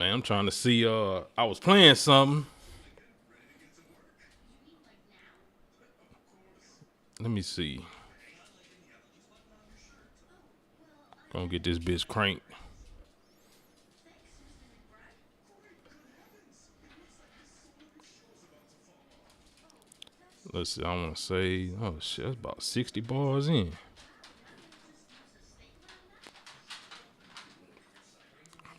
Man, I'm trying to see. I was playing something. Let me see. Gonna get this bitch cranked. Let's see. I want to say. Oh shit, that's about 60 bars in.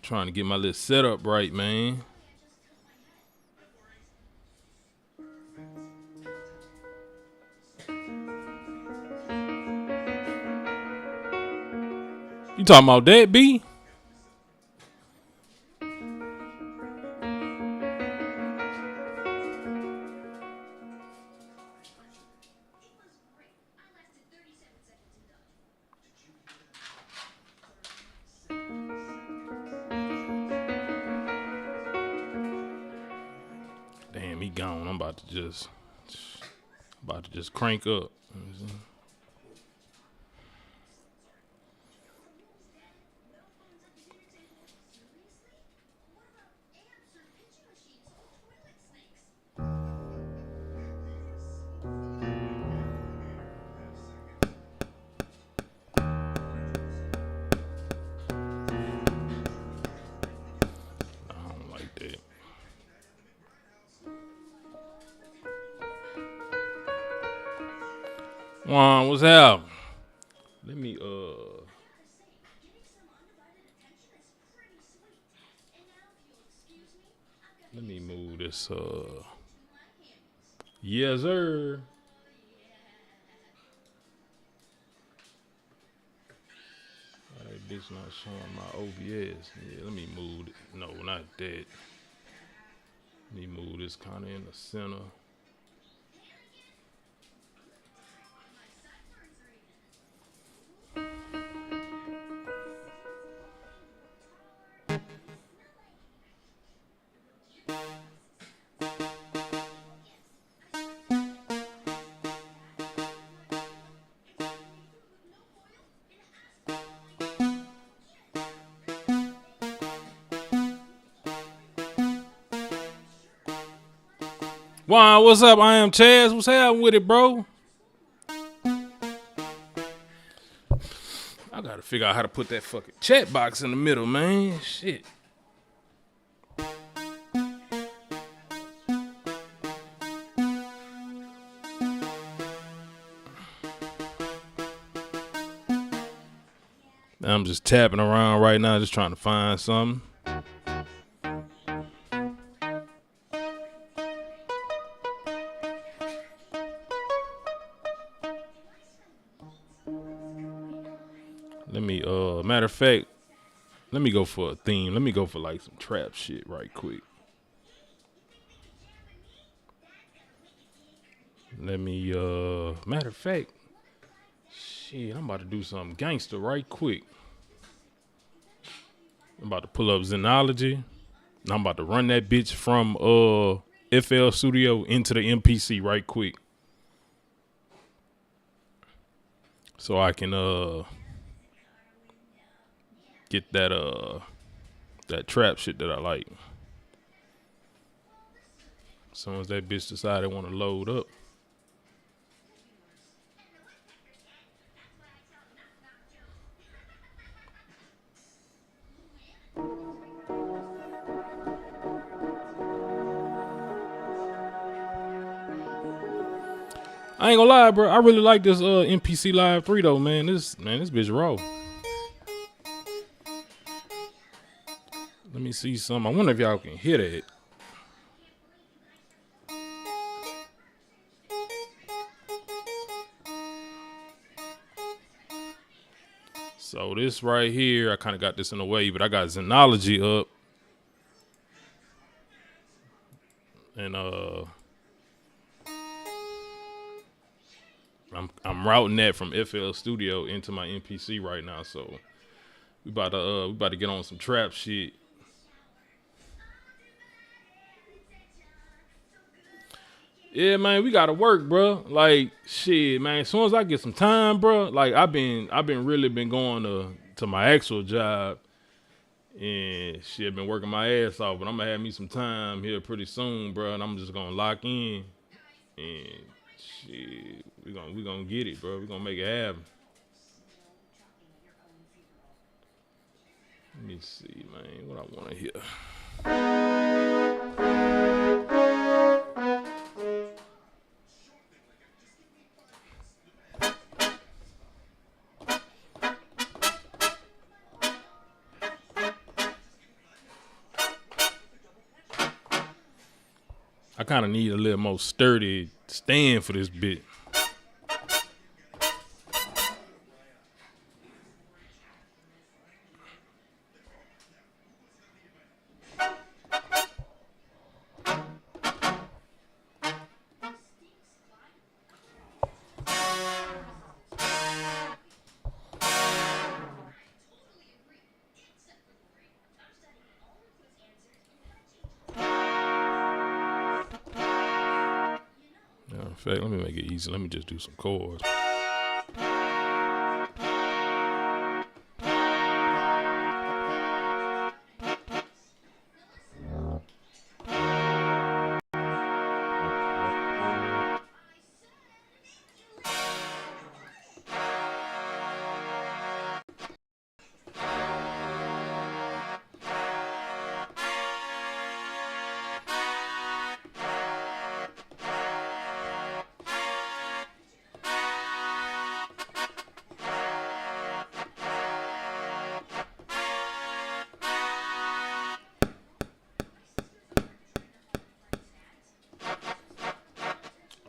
Trying to get my little setup right, man. You talking about that, B? Damn, he gone. I'm about to just crank up. I don't like that. Juan, what's up? Let me let me move this yes sir. That bitch not showing my OBS. Yeah, let me move it. No, not that. Let me move this kinda in the center. Juan, what's up? I am Chaz. What's happening with it, bro? I gotta figure out how to put that fucking chat box in the middle, man. Shit. I'm just tapping around right now, just trying to find something. Let me, matter of fact, let me go for a theme. Let me go for like some trap shit right quick. Let me, matter of fact, shit, I'm about to do something gangster right quick. I'm about to pull up Xenology, and I'm about to run that bitch from FL Studio into the MPC right quick, so I can get that trap shit that I like. As soon as that bitch decide they want to load up. I ain't gonna lie, bro. I really like this MPC Live 3 though, man. This bitch raw. Let me see some. I wonder if y'all can hear that. So this right here, I kind of got this in the way, but I got Xenology up. And I'm routing that from FL Studio into my MPC right now. So we about to get on some trap shit. Yeah, man, we gotta work, bro. Like shit, man. As soon as I get some time, bro. Like I've been really been going to my actual job, And shit, been working my ass off, but I'm gonna have me some time here pretty soon, bro. And I'm just gonna lock in and shit. We gonna get it, bro. We gonna make it happen. Let me see, man, what I want to hear. I kind of need a little more sturdy stand for this bit. In fact, let me make it easy. Let me just do some chords.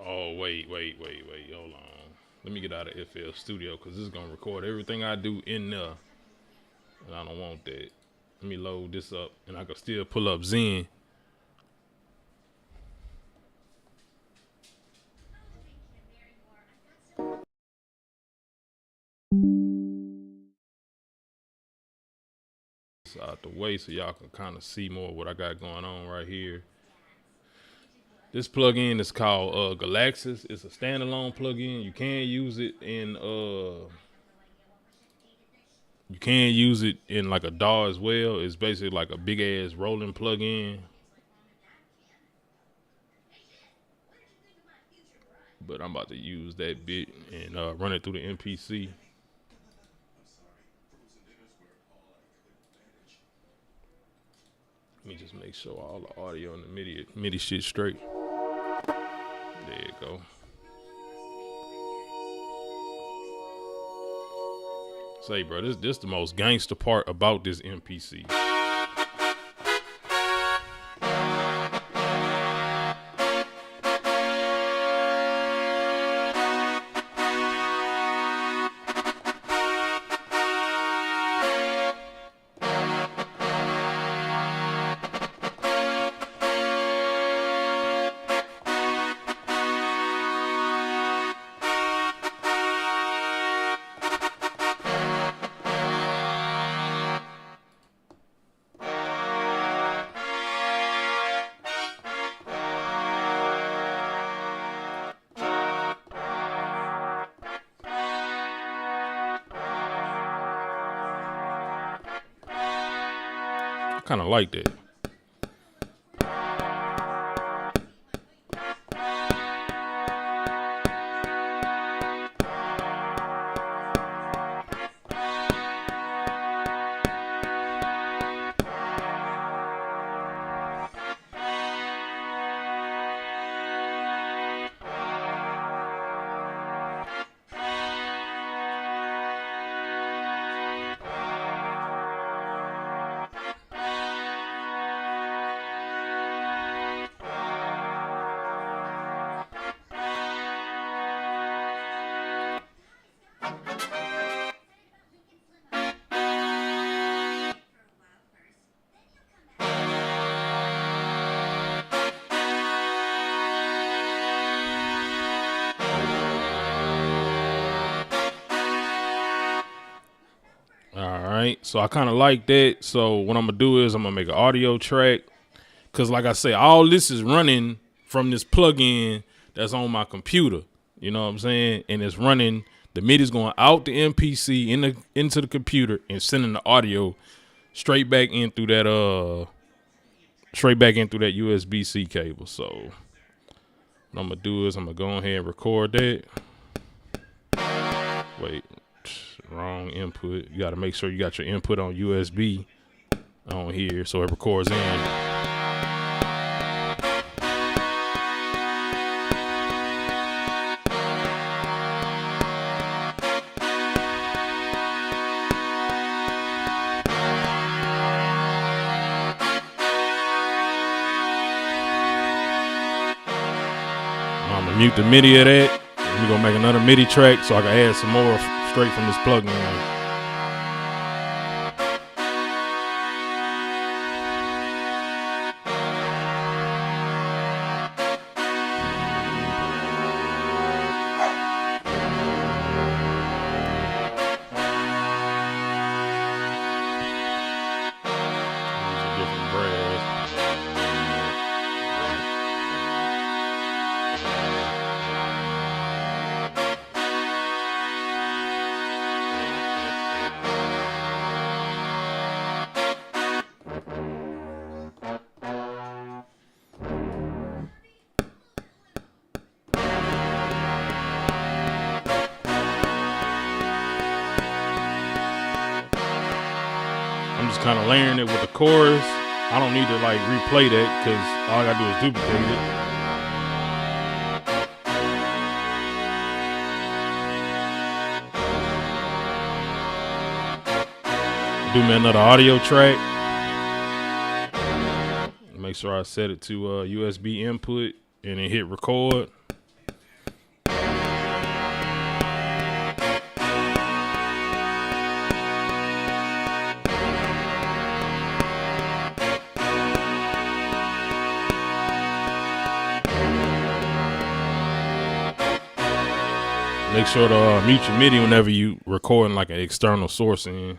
Oh, wait. Hold on. Let me get out of FL Studio because this is going to record everything I do in there. And I don't want that. Let me load this up and I can still pull up Zen. It's out the way so y'all can kind of see more of what I got going on right here. This plugin is called Galaxis. It's a standalone plugin. You can use it in like a DAW as well. It's basically like a big ass rolling plugin. But I'm about to use that bit and run it through the MPC. Let me just make sure all the audio and the MIDI shit straight. There you go. Say, bro, this the most gangster part about this MPC. Kind of like that. Alright, so I kind of like that. So what I'm going to do is I'm going to make an audio track. Because like I say, all this is running from this plugin that's on my computer. You know what I'm saying? And it's running, the MIDI's going out the MPC into the computer and sending the audio straight back in through that USB-C cable. So what I'm gonna do is I'm gonna go ahead and record that. Wait, wrong input. You gotta make sure you got your input on USB on here so it records in. I'm gonna mute the MIDI of that. We're gonna make another MIDI track so I can add some more straight from this plugin. I'm just kind of layering it with the chorus. I don't need to like replay that because all I gotta do is duplicate it. Do me another audio track. Make sure I set it to USB input and then hit record. Make sure to mute your MIDI whenever you recording like an external source in.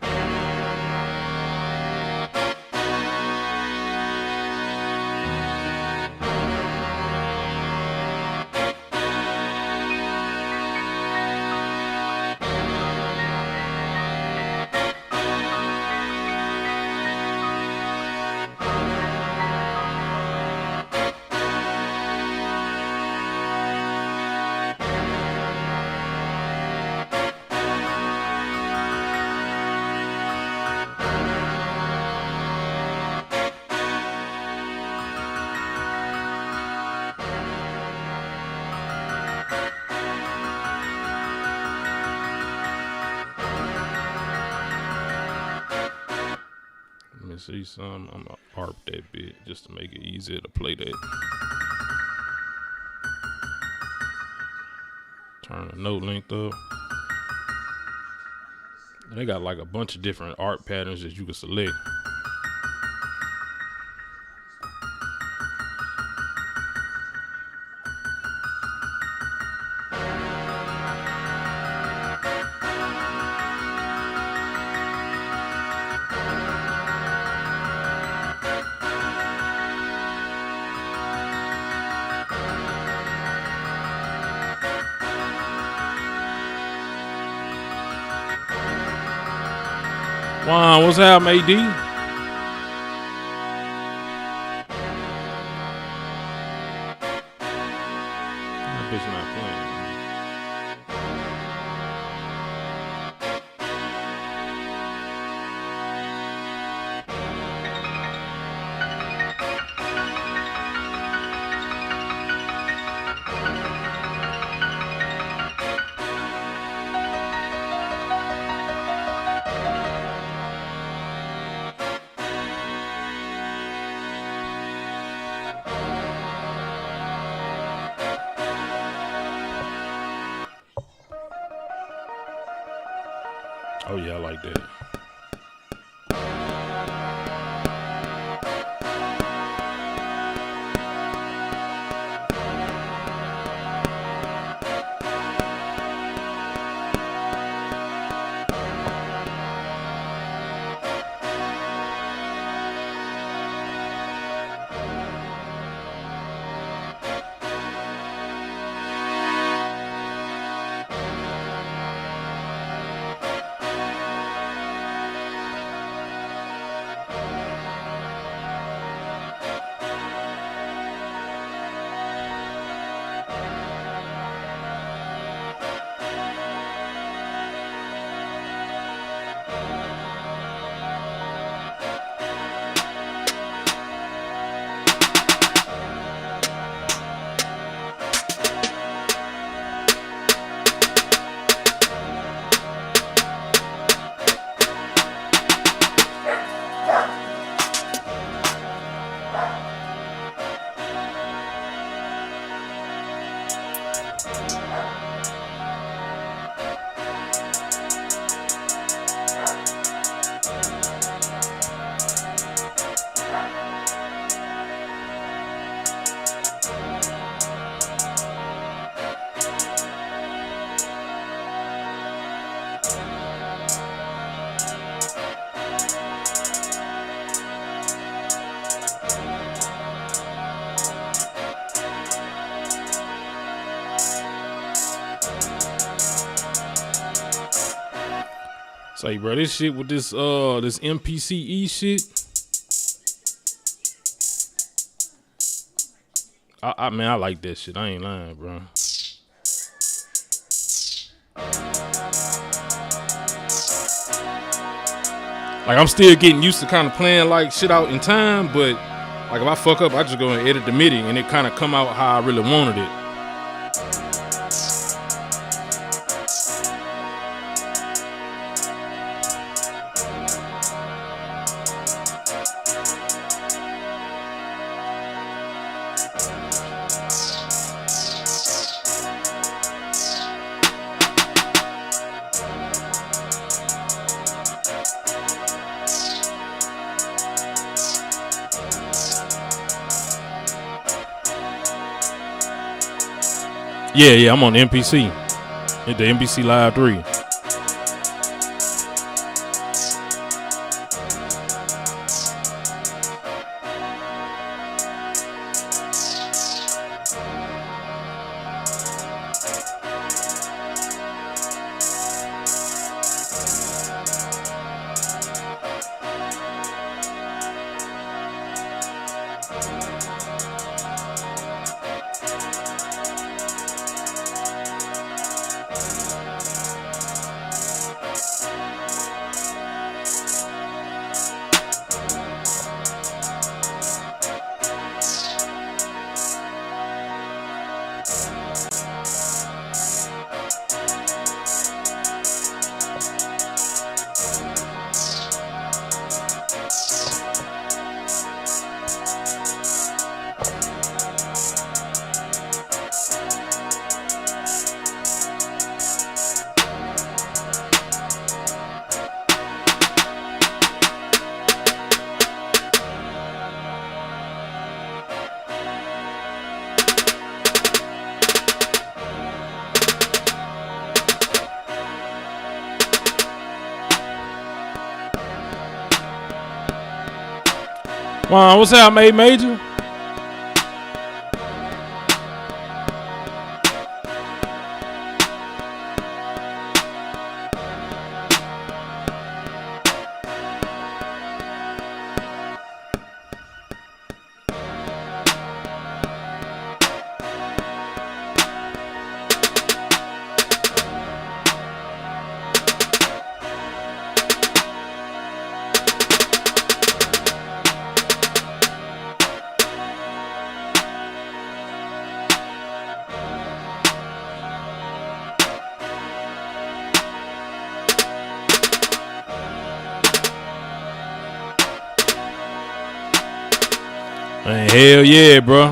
See some, I'm gonna arp that bit just to make it easier to play that. Turn the note length up. And they got like a bunch of different art patterns that you can select. Wow, what's up, AD? That bitch not playing. Oh yeah, I like that. Say, bro, this shit with this MPCE shit. I mean, I like that shit. I ain't lying, bro. Like, I'm still getting used to kind of playing like shit out in time, but like if I fuck up, I just go and edit the MIDI and it kind of come out how I really wanted it. Yeah, I'm on the MPC. Hit the MPC Live 3. Wow, what's up, mate, Major? Man, hell yeah, bro.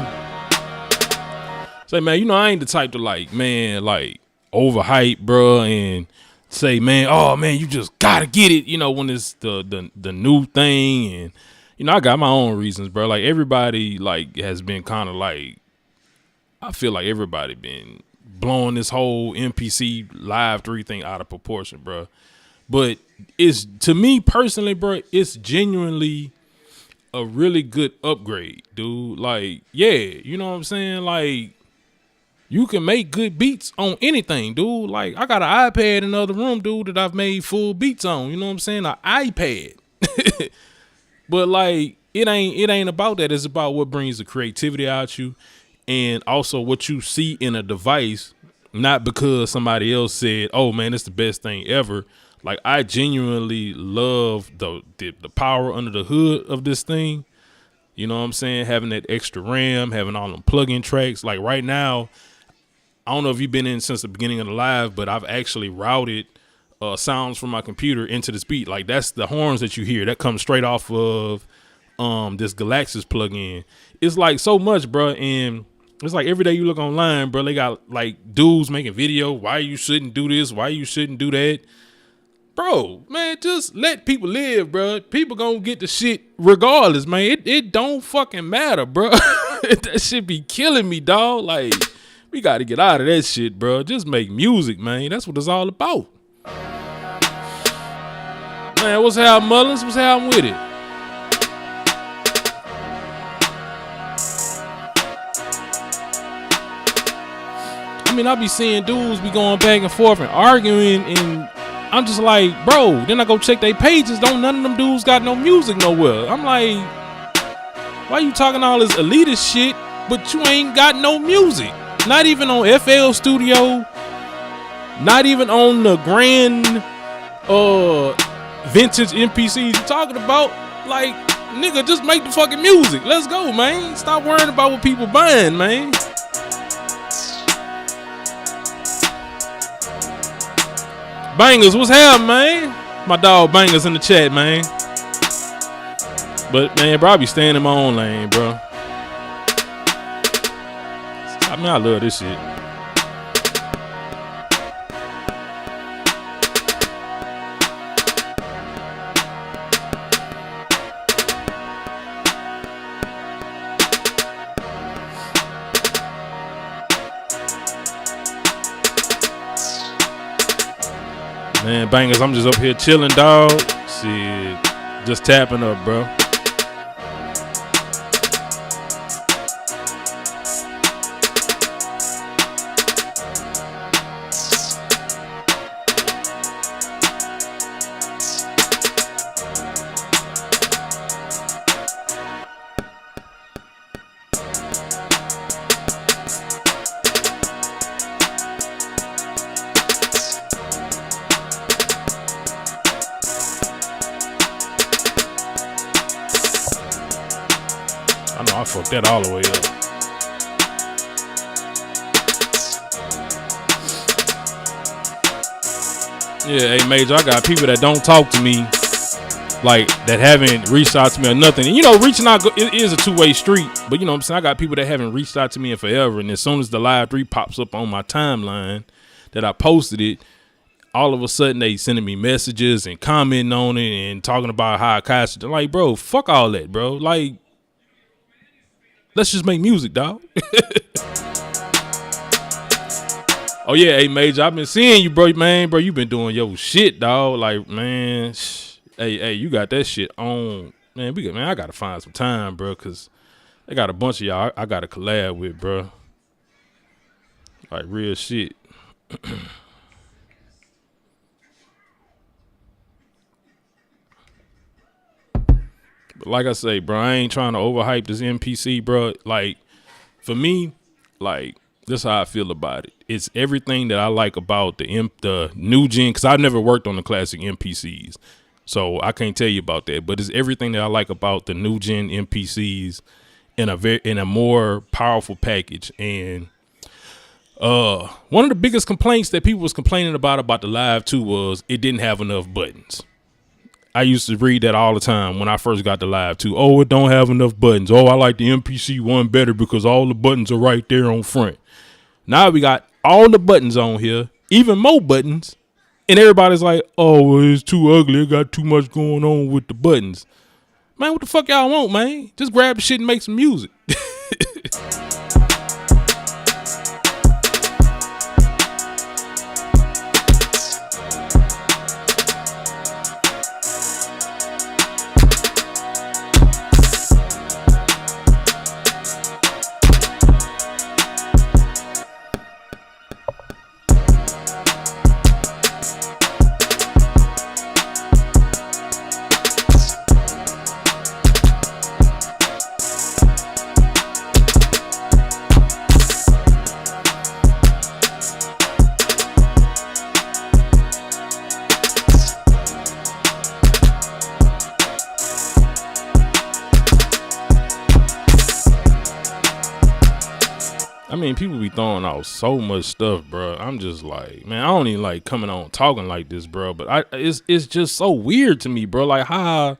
Say, man, you know, I ain't the type to like overhype, bro, and say, man, oh man, you just gotta get it, you know, when it's the new thing. And you know, I got my own reasons, bro. Like everybody like has been kind of like, I feel like everybody been blowing this whole MPC Live 3 thing out of proportion, bro. But it's, to me personally, bro, it's genuinely a really good upgrade, dude. Like, yeah, you know what I'm saying? Like, you can make good beats on anything, dude. Like, I got an iPad in the other room, dude, that I've made full beats on. You know what I'm saying? An iPad. But like, it ain't about that. It's about what brings the creativity out you, and also what you see in a device, not because somebody else said, oh man, it's the best thing ever. Like, I genuinely love the power under the hood of this thing. You know what I'm saying? Having that extra RAM, having all them plug-in tracks. Like right now, I don't know if you've been in since the beginning of the live, but I've actually routed sounds from my computer into this beat. Like, that's the horns that you hear. That comes straight off of this Galaxis plug-in. It's like so much, bro. And it's like every day you look online, bro, they got like dudes making video. Why you shouldn't do this? Why you shouldn't do that? Bro, man, just let people live, bro. People gonna get the shit regardless, man. It don't fucking matter, bro. That shit be killing me, dog. Like, we gotta get out of that shit, bro. Just make music, man. That's what it's all about. Man, what's happening, Mullins? What's happening with it? I mean, I be seeing dudes be going back and forth and arguing and I'm just like, bro, then I go check their pages. Don't none of them dudes got no music nowhere. I'm like, why you talking all this elitist shit, but you ain't got no music? Not even on FL Studio. Not even on the grand vintage MPCs you talking about. Like, nigga, just make the fucking music. Let's go, man. Stop worrying about what people buying, man. Bangers, what's happening, man? My dog Bangers in the chat, man. But, man, bro, I be staying in my own lane, bro. I mean, I love this shit. Man, Bangers, I'm just up here chilling, dog. Shit, just tapping up, bro. I fucked that all the way up. Yeah, hey Major, I got people that don't talk to me, like that haven't reached out to me or nothing. And you know, reaching out it is a two-way street, but you know what I'm saying, I got people that haven't reached out to me in forever, and as soon as the live 3 pops up on my timeline that I posted it, all of a sudden they sending me messages and commenting on it and talking about how I cast it. Like, bro, fuck all that, bro. Like, let's just make music, dog. Oh yeah, hey Major, I've been seeing you, bro, man, bro. You been doing your shit, dog. Like, man, hey, you got that shit on, man. I gotta find some time, bro, cause they got a bunch of y'all I gotta collab with, bro. Like real shit. But like I say, bro, I ain't trying to overhype this MPC, bro. Like, for me, like, this is how I feel about it. It's everything that I like about the new gen, because I've never worked on the classic MPCs, so I can't tell you about that. But it's everything that I like about the new gen MPCs in a more powerful package. And one of the biggest complaints that people was complaining about the Live 2 was it didn't have enough buttons. I used to read that all the time when I first got the Live 2. Oh, it don't have enough buttons. Oh, I like the MPC one better because all the buttons are right there on front. Now we got all the buttons on here, even more buttons, and everybody's like, oh, well, it's too ugly. It got too much going on with the buttons. Man, what the fuck y'all want, man? Just grab the shit and make some music. I mean, people be throwing out so much stuff, bro. I'm just like, man, I don't even like coming on talking like this, bro. But it's just so weird to me, bro. Like how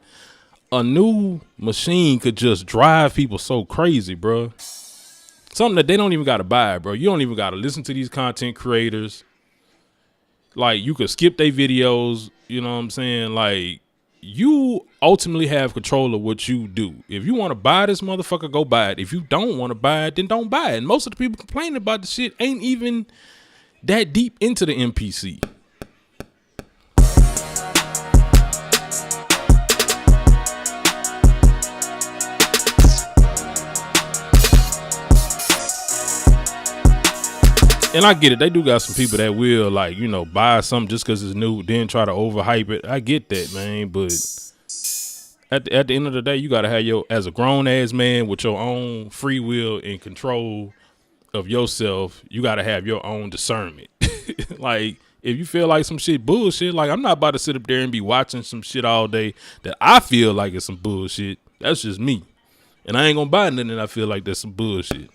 a new machine could just drive people so crazy, bro. Something that they don't even got to buy, bro. You don't even got to listen to these content creators. Like, you could skip their videos, you know what I'm saying? Like, you ultimately have control of what you do. If you want to buy this motherfucker, go buy it. If you don't want to buy it, then don't buy it. And most of the people complaining about the shit ain't even that deep into the MPC. And I get it. They do got some people that will like, buy something just because it's new, then try to overhype it. I get that, man. But at the end of the day, you gotta have as a grown ass man with your own free will and control of yourself, you gotta have your own discernment. Like, if you feel like some shit bullshit, like, I'm not about to sit up there and be watching some shit all day that I feel like it's some bullshit. That's just me. And I ain't gonna buy nothing that I feel like that's some bullshit.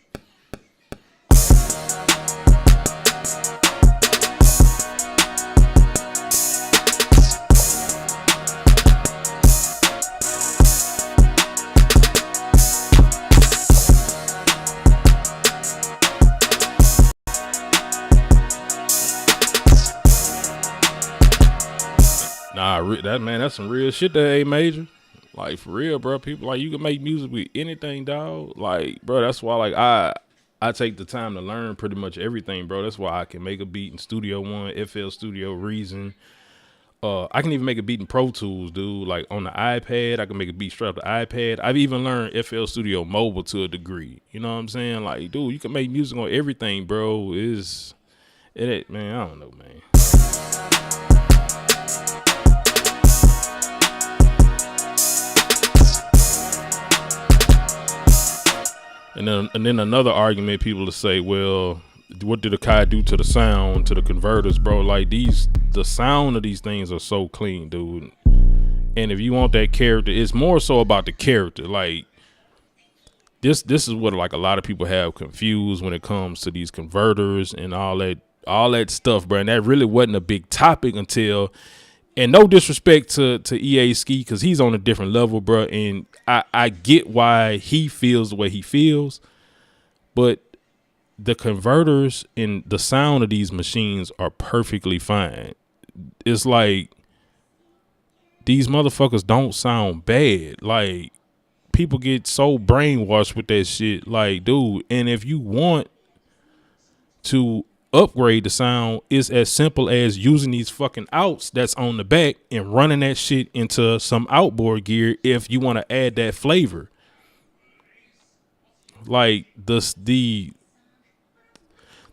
Nah, that's some real shit there, A Major. Like, for real, bro. People, like, you can make music with anything, dog. Like, bro, that's why, like, I take the time to learn pretty much everything, bro. That's why I can make a beat in Studio One, FL Studio, Reason. I can even make a beat in Pro Tools, dude. Like, on the iPad, I can make a beat straight up the iPad. I've even learned FL Studio Mobile to a degree. You know what I'm saying? Like, dude, you can make music on everything, bro. Man, I don't know, man. And then another argument, people will say, well, what did Akai do to the sound, to the converters, bro? Like, the sound of these things are so clean, dude. And if you want that character, it's more so about the character. Like, this is what, like, a lot of people have confused when it comes to these converters and all that stuff, bro. And that really wasn't a big topic until, and no disrespect to EA Ski, because he's on a different level, bro. And I get why he feels the way he feels, but the converters and the sound of these machines are perfectly fine. It's like, these motherfuckers don't sound bad. Like, people get so brainwashed with that shit. Like, dude, and if you want to upgrade the sound, it's as simple as using these fucking outs that's on the back and running that shit into some outboard gear if you want to add that flavor. Like, the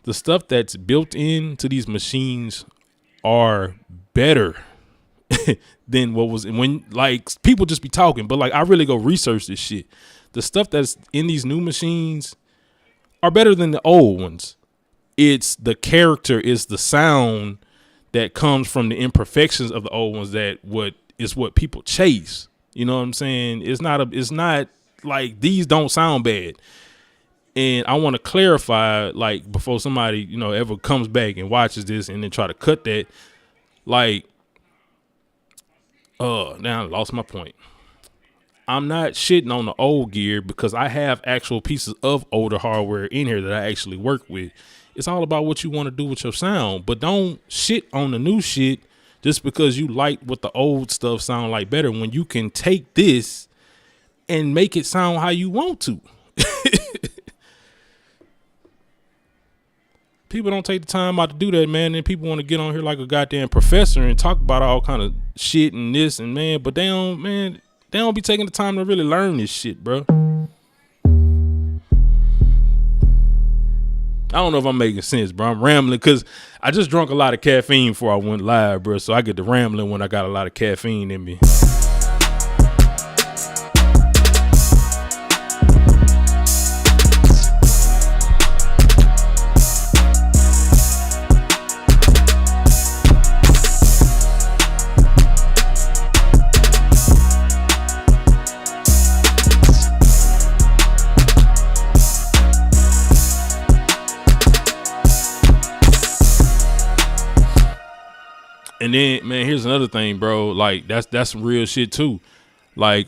stuff that's built into these machines are better than what was when, like, people just be talking, but like, I really go research this shit. The stuff that's in these new machines are better than the old ones. It's the character, it's the sound that comes from the imperfections of the old ones that what people chase. You know what I'm saying? It's not like, these don't sound bad. And I want to clarify, like, before somebody, ever comes back and watches this and then try to cut that, like, now I lost my point. I'm not shitting on the old gear because I have actual pieces of older hardware in here that I actually work with. It's all about what you want to do with your sound, but don't shit on the new shit just because you like what the old stuff sound like better, when you can take this and make it sound how you want to. People don't take the time out to do that, man. And people want to get on here like a goddamn professor and talk about all kind of shit and this and man, but they don't be taking the time to really learn this shit, bro. I don't know if I'm making sense, bro. I'm rambling because I just drank a lot of caffeine before I went live, bro. So I get to rambling when I got a lot of caffeine in me. And then, man, here's another thing, bro. Like, that's some real shit too. Like,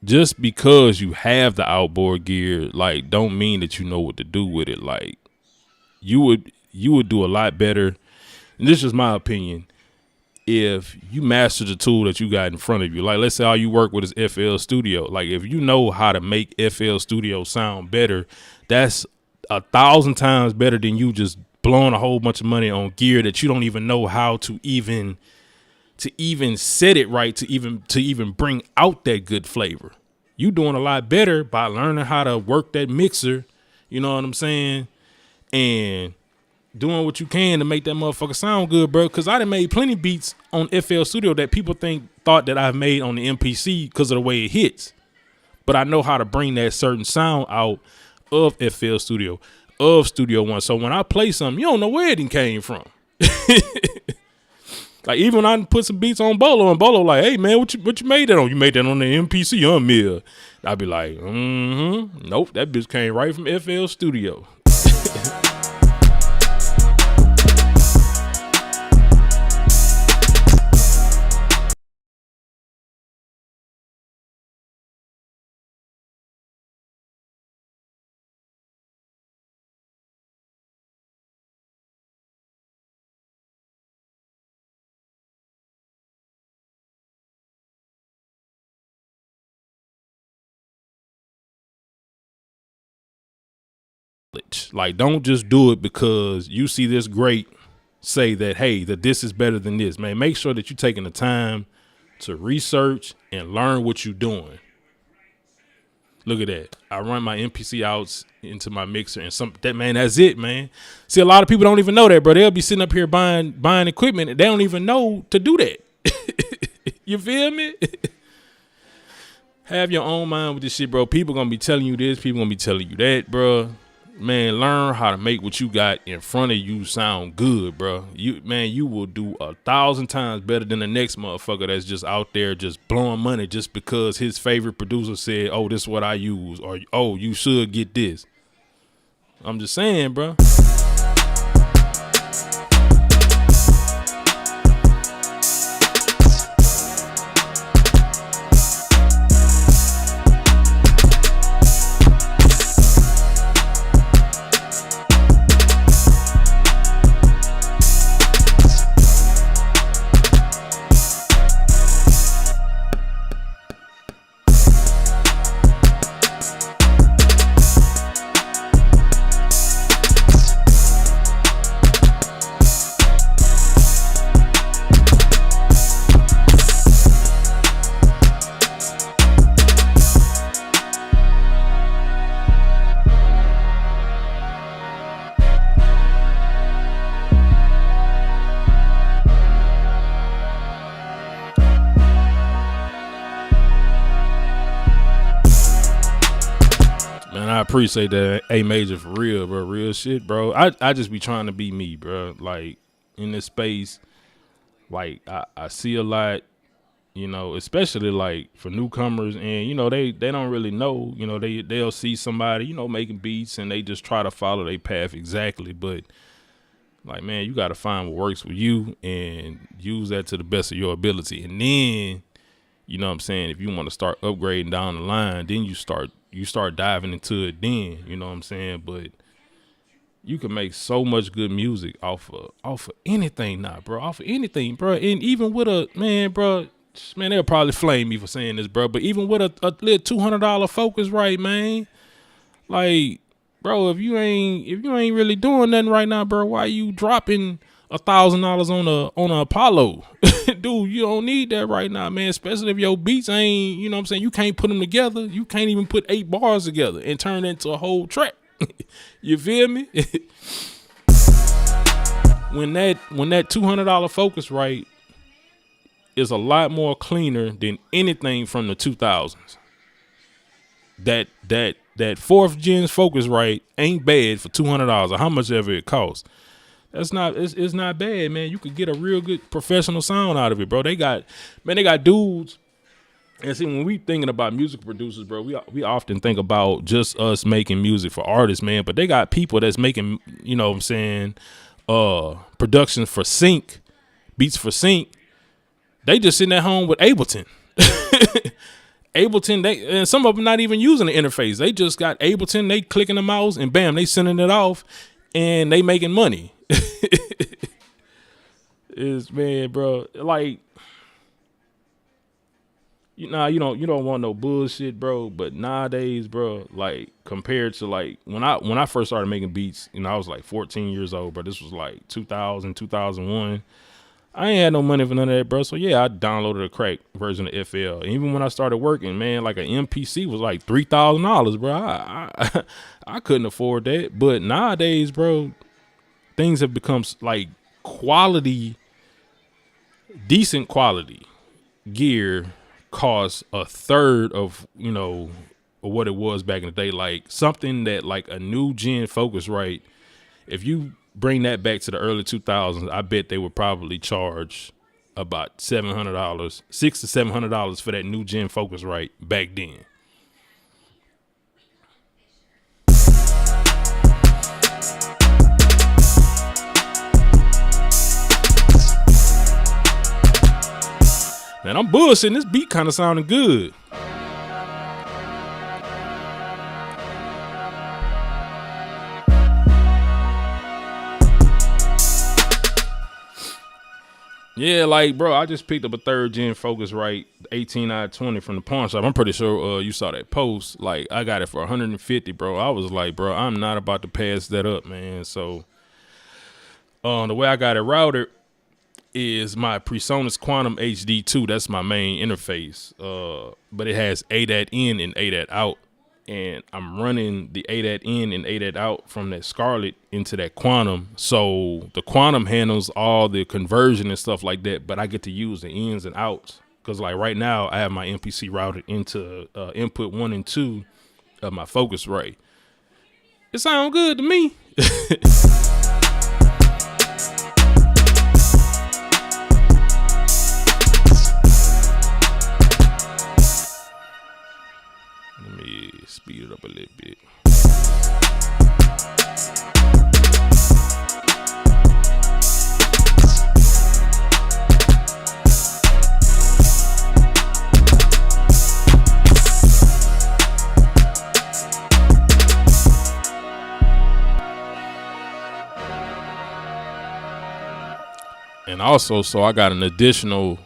just because you have the outboard gear, like, don't mean that you know what to do with it. Like, you would do a lot better, and this is my opinion, if you master the tool that you got in front of you. Like, let's say all you work with is FL Studio. Like, if you know how to make FL Studio sound better, that's 1,000 times better than you just blowing a whole bunch of money on gear that you don't even know how to even set it right to even bring out that good flavor. You doing a lot better by learning how to work that mixer, you know what I'm saying, and doing what you can to make that motherfucker sound good, bro. Cause I done made plenty beats on FL Studio that people thought that I've made on the MPC because of the way it hits. But I know how to bring that certain sound out of FL Studio, of Studio One. So when I play something, you don't know where it came from. Like even when I put some beats on Bolo, and Bolo like, hey man, what you made that on? You made that on the MPC, Mill. I'd be like, nope, that bitch came right from FL Studio. Like, don't just do it because you see this great say that, hey, that this is better than this, man. Make sure that you're taking the time to research and learn what you're doing. Look at that. I run my MPC outs into my mixer and that's it, man. See, a lot of people don't even know that, bro. They'll be sitting up here buying equipment and they don't even know to do that. You feel me? Have your own mind with this shit, bro. People gonna be telling you this, people gonna be telling you that, bro. Man, learn how to make what you got in front of you sound good, bro. You will do 1,000 times better than the next motherfucker that's just out there just blowing money just because his favorite producer said, oh, this is what I use, or oh, you should get this. I'm just saying, bro. I appreciate that, A Major, for real, bro. Real shit, bro. I just be trying to be me, bro. Like, in this space, like, I see a lot, you know, especially, like, for newcomers, and, you know, they don't really know, you know, they'll see somebody, you know, making beats, and they just try to follow their path exactly, but, like, man, you got to find what works with you and use that to the best of your ability, and then, you know what I'm saying, if you want to start upgrading down the line, then you start diving into it then, you know what I'm saying? But you can make so much good music off of anything now, bro. Off of anything, bro. And even with man, they'll probably flame me for saying this, bro. But even with a little $200 Focusrite, man, like, bro, if you ain't really doing nothing right now, bro, why you dropping $1,000 on a Apollo? Dude, you don't need that right now, man, especially if your beats ain't, you know what I'm saying, you can't put them together. You can't even put 8 bars together and turn it into a whole track. You feel me? when that $200 Focusrite is a lot more cleaner than anything from the 2000s. That 4th gen Focusrite ain't bad for $200 or how much ever it costs. It's not bad, man. You could get a real good professional sound out of it, bro. They got dudes. And see, when we thinking about music producers, bro, we often think about just us making music for artists, man. But they got people that's making, you know what I'm saying, productions for Sync, beats for Sync. They just sitting at home with Ableton. Ableton, and some of them not even using the interface. They just got Ableton, they clicking the mouse, and bam, they sending it off, and they making money. Man, bro, like, you don't want no bullshit, bro. But nowadays, bro, like, compared to, like, when I first started making beats, you know, I was like 14 years old, but this was like 2000, 2001. I ain't had no money for none of that, bro. So yeah, I downloaded a crack version of FL. Even when I started working, man, like an MPC was like $3,000, bro. I couldn't afford that. But nowadays, bro, things have become like quality, decent quality gear costs a third of what it was back in the day. Like something that like a new gen Focusrite, if you bring that back to the early 2000s, I bet they would probably charge about $700, $600 to $700 for that new gen Focusrite back then. Man, I'm bullshitting. This beat kind of sounding good. Yeah, like, bro, I just picked up a third gen Focusrite 18i20 from the pawn shop. I'm pretty sure you saw that post. Like, I got it for 150, bro. I was like, bro, I'm not about to pass that up, man. So, the way I got it routed is my PreSonus Quantum HD2. That's my main interface. But it has ADAT in and ADAT out. And I'm running the ADAT in and ADAT out from that Scarlett into that Quantum. So the Quantum handles all the conversion and stuff like that, but I get to use the ins and outs. Because like right now, I have my MPC routed into input 1 and 2 of my Focusrite. It sounds good to me. Let me speed it up a little bit. And also, so I got an additional,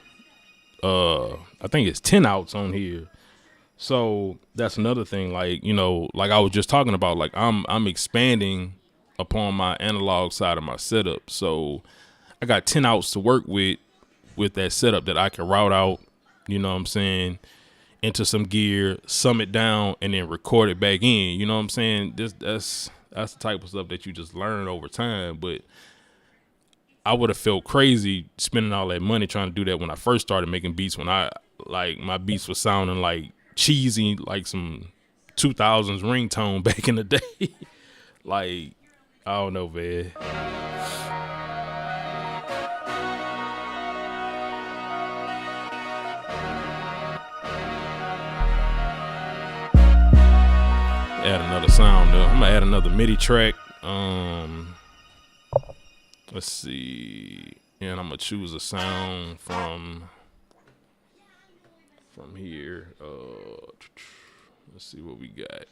I think it's 10 outs on here. So that's another thing, like, like I was just talking about, like I'm expanding upon my analog side of my setup. So I got 10 outs to work with that setup that I can route out, you know what I'm saying, into some gear, sum it down, and then record it back in. You know what I'm saying? That's the type of stuff that you just learn over time. But I would have felt crazy spending all that money trying to do that when I first started making beats, when my beats were sounding like cheesy, like some 2000s ringtone back in the day. Like, I don't know, man. Add another sound though. I'm gonna add another MIDI track. Let's see. And I'm gonna choose a sound from here. Let's see what we got.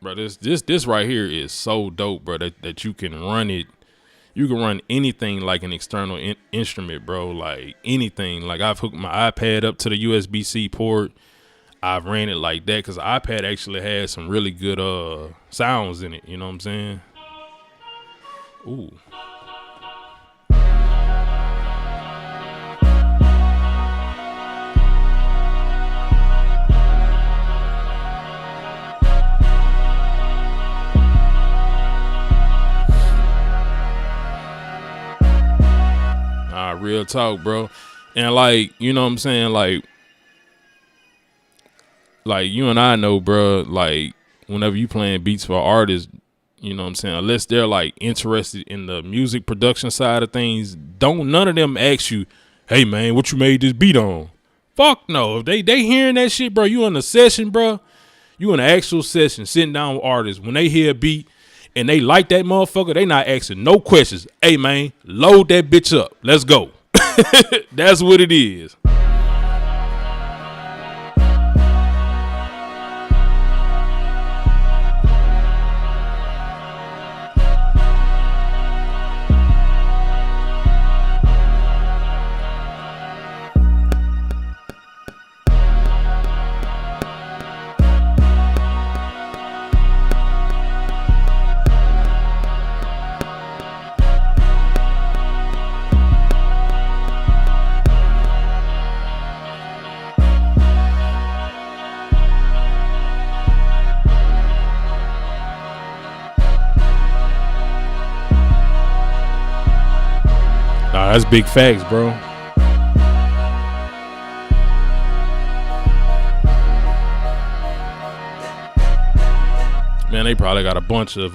Bro, this right here is so dope, bro, that you can run it. You can run anything like an external instrument, bro. Like anything. Like I've hooked my iPad up to the USB-C port. I've ran it like that because the iPad actually has some really good sounds in it. You know what I'm saying? Ooh. Real talk, bro. And like, you know what I'm saying? Like you and I know, bro, like whenever you playing beats for artists, you know what I'm saying, unless they're like interested in the music production side of things, don't none of them ask you, hey man, what you made this beat on? Fuck no. If they hearing that shit, bro, you in a session, bro, you in an actual session sitting down with artists, when they hear a beat and they like that motherfucker, they not asking no questions. Hey man, load that bitch up. Let's go. That's what it is. that's big facts, bro. Man, they probably got a bunch of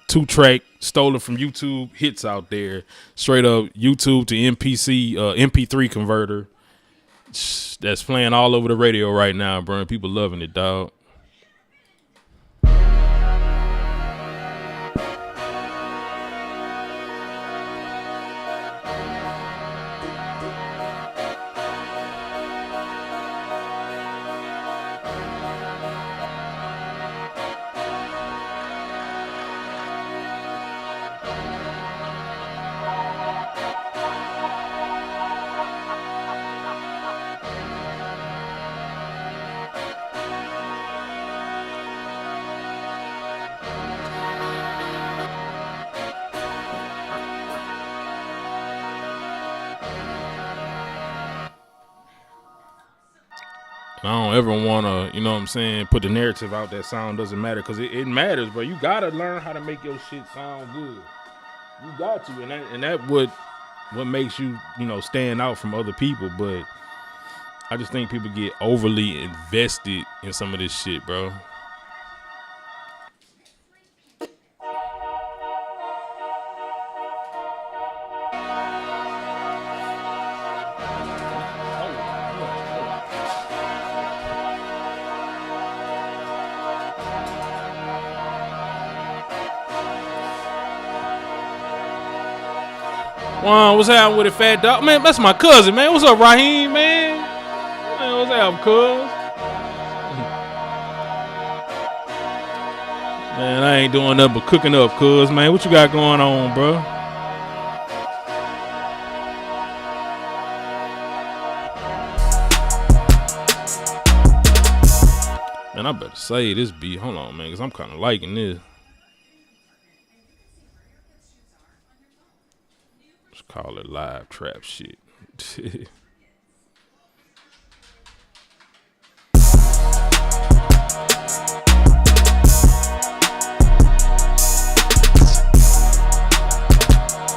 2-track stolen from YouTube hits out there. Straight up YouTube to MP3 converter. That's playing all over the radio right now, bro. And people loving it, dog. I don't ever want to, you know what I'm saying, put the narrative out that sound doesn't matter, because it matters, bro. You got to learn how to make your shit sound good. You got to, and that what makes you, you know, stand out from other people. But I just think people get overly invested in some of this shit, bro. What's happening with it, fat dog? Man, that's my cousin, man. What's up, Raheem, man? Man, what's happening, cuz? Man, I ain't doing nothing but cooking up, cuz, man. What you got going on, bro? Man, I better say this beat. Hold on, man, because I'm kind of liking this. Call it live trap shit.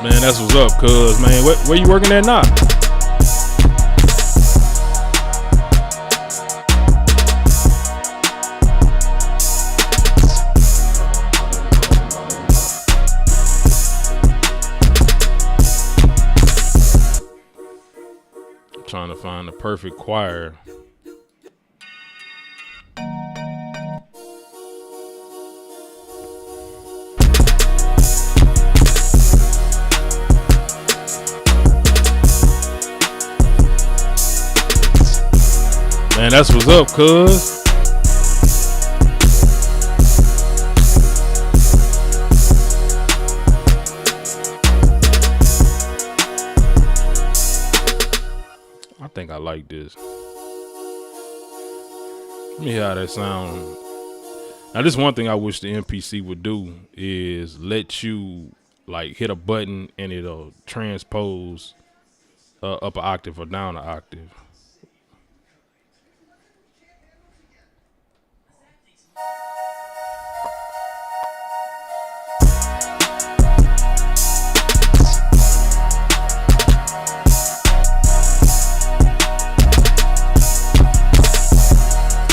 Man, that's what's up, cuz, man. Where you working at now? Trying to find the perfect choir. Man, that's what's up, cuz. I think I like this. Let me hear how that sound. Now, this one thing I wish the MPC would do is let you like hit a button and it'll transpose up an octave or down an octave.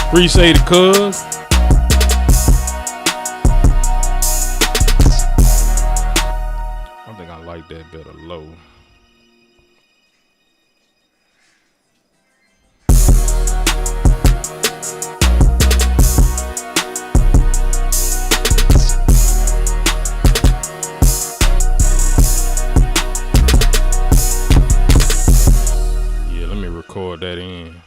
Appreciate it, cuz. I think I like that better low. Yeah, let me record that in.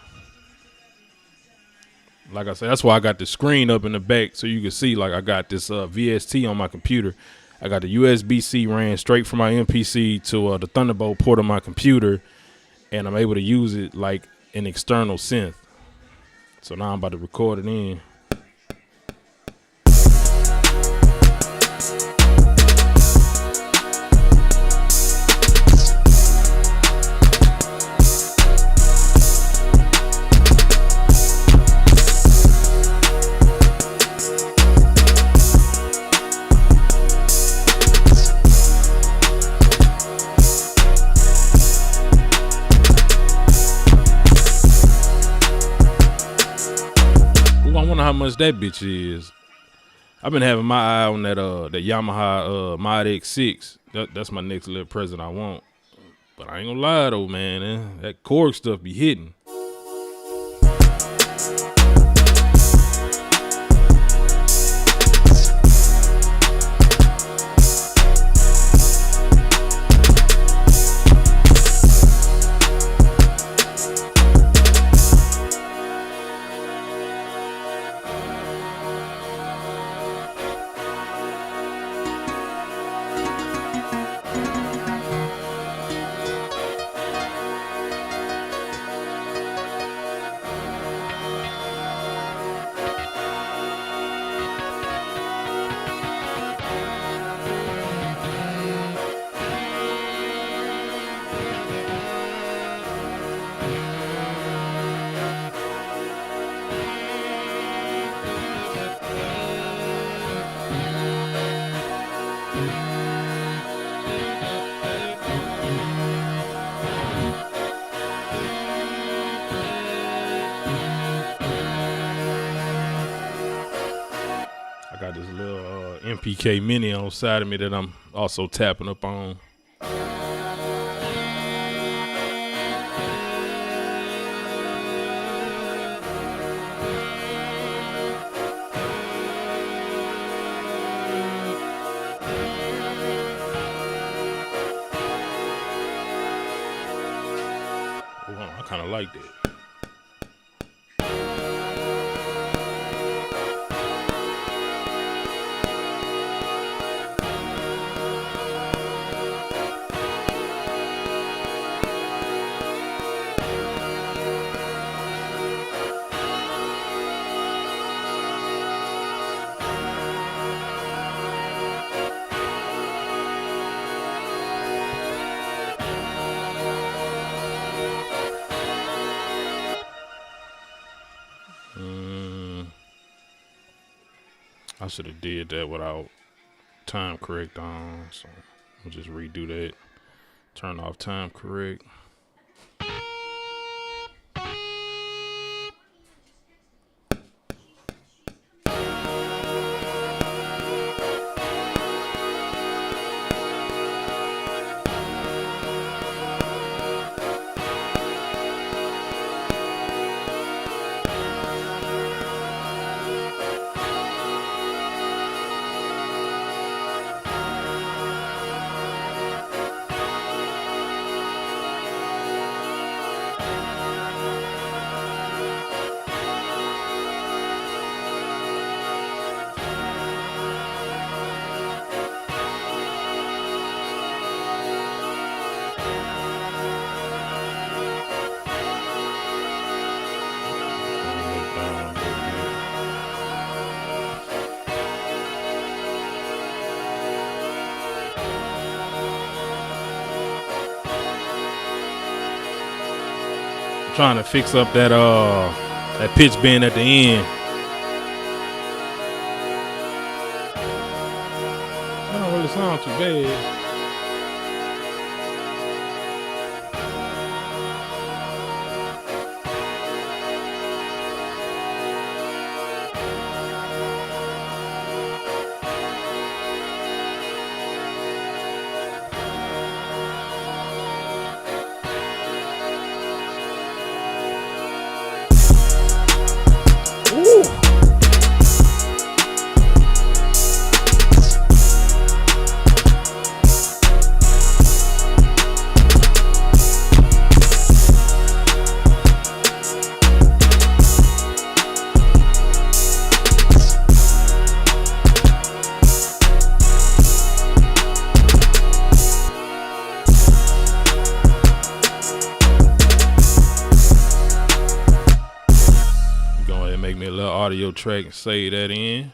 Like I said, that's why I got the screen up in the back so you can see, like, I got this VST on my computer. I got the USB-C ran straight from my MPC to the Thunderbolt port on my computer, and I'm able to use it like an external synth. So now I'm about to record it in. I wonder how much that bitch is. I've been having my eye on that that Yamaha Mod X6. That's my next little present I want. But I ain't gonna lie though, man. That Korg stuff be hitting. Got this little MPK Mini on the side of me that I'm also tapping up on. Oh, I kind of like that. I should have did that without time correct on, so I'll just redo that. Turn off time correct. Trying to fix up that pitch bend at the end. That don't really sound too bad. Make me a little audio track and save that in.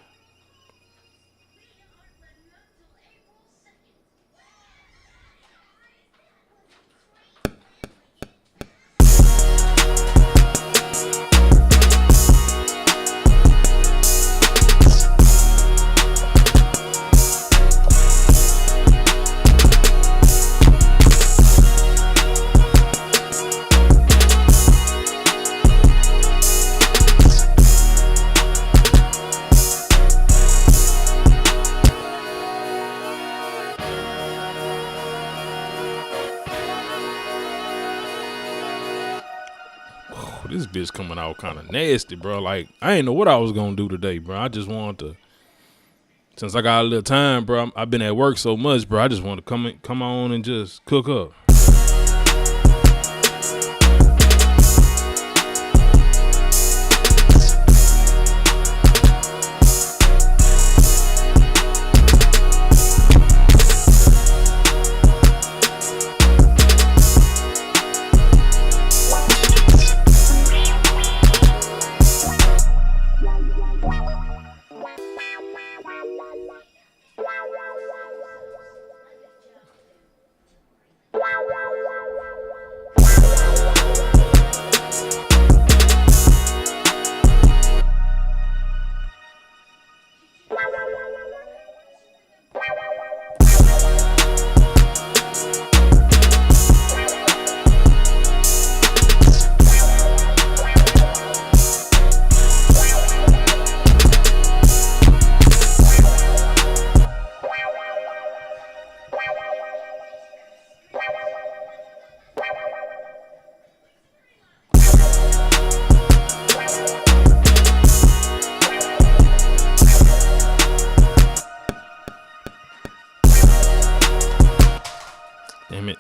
bitch coming out kind of nasty, bro. Like, I ain't know what I was gonna do today, bro. I just wanted to, since I got a little time, bro. I've been at work so much, bro. I just want to come on and just cook up. Damn it.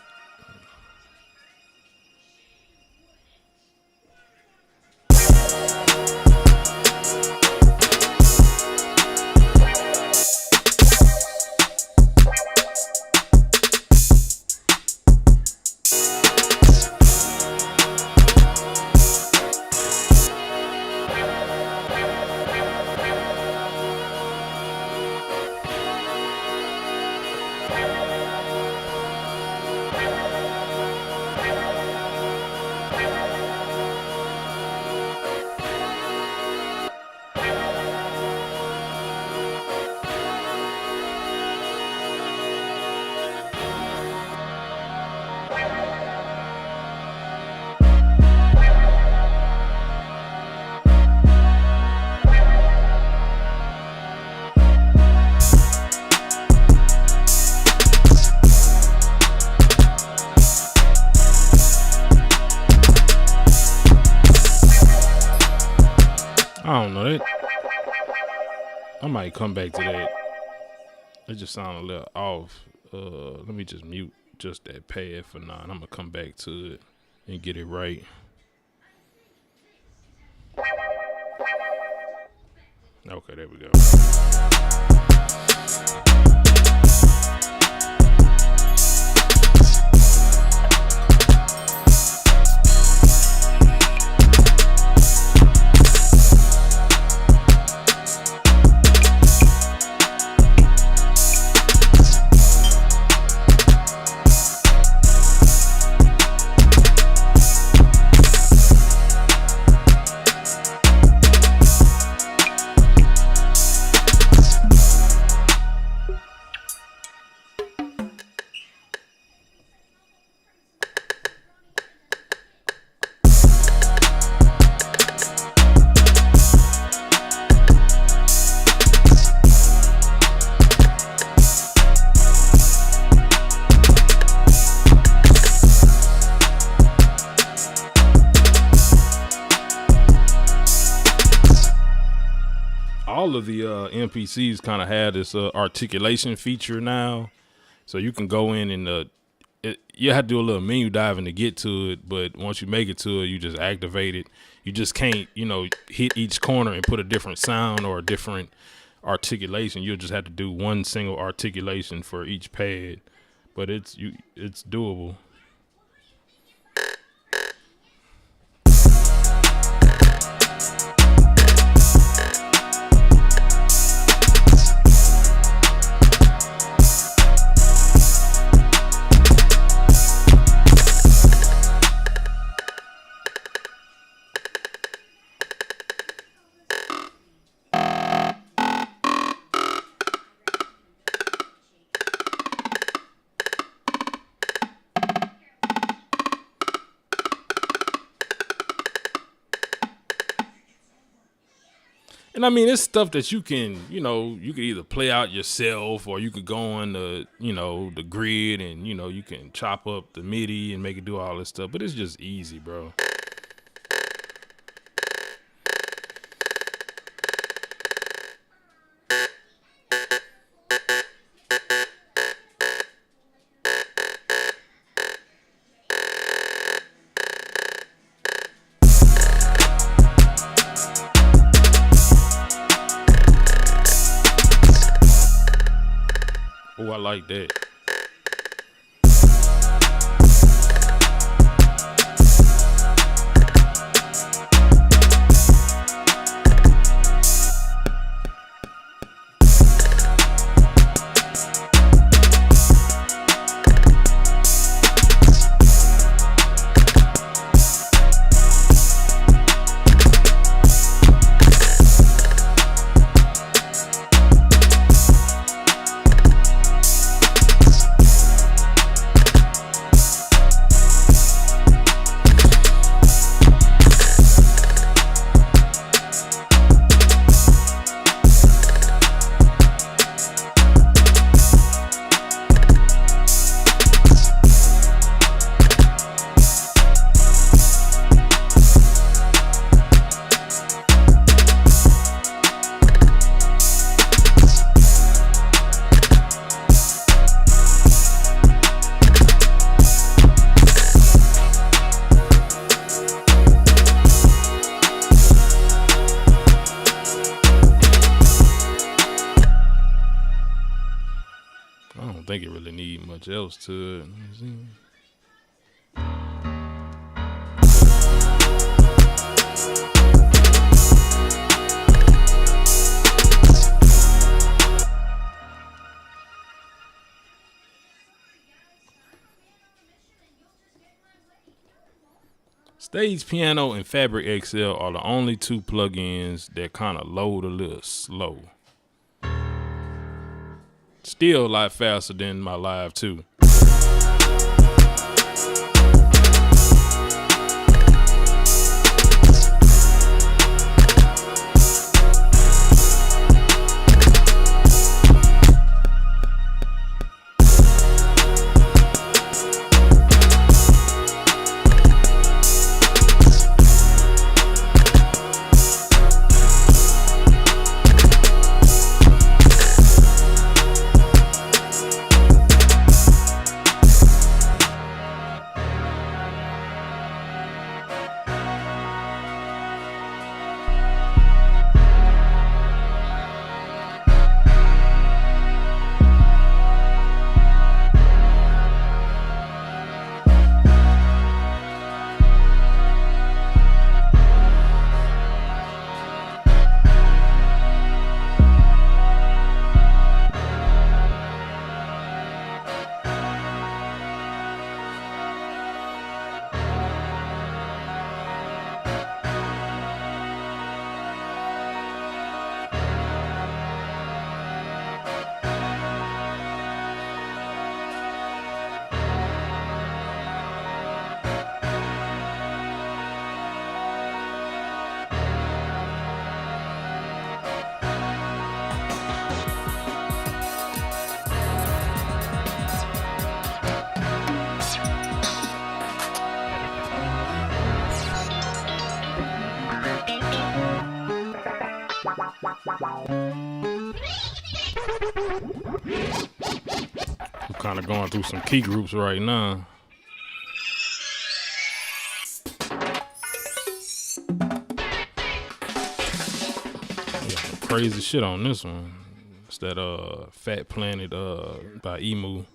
I don't know that. I might come back to that. It just sound a little off. Let me just mute just that pad for now, and I'm gonna come back to it and get it right. Okay, there we go. All of the NPCs kind of have this articulation feature now, so you can go in and you have to do a little menu diving to get to it, but once you make it to it, you just activate it. You just can't, hit each corner and put a different sound or a different articulation. You'll just have to do one single articulation for each pad, but it's doable. And I mean, it's stuff that you can, you could either play out yourself, or you could go on the, the grid and, you can chop up the MIDI and make it do all this stuff. But it's just easy, bro. I like that. I don't think it really need much else to it. Let me see. Stage Piano and Fabric XL are the only two plugins that kind of load a little slow. Still a lot faster than my Live 2. I'm kind of going through some key groups right now. Crazy shit on this one. It's that Fat Planet by Emu.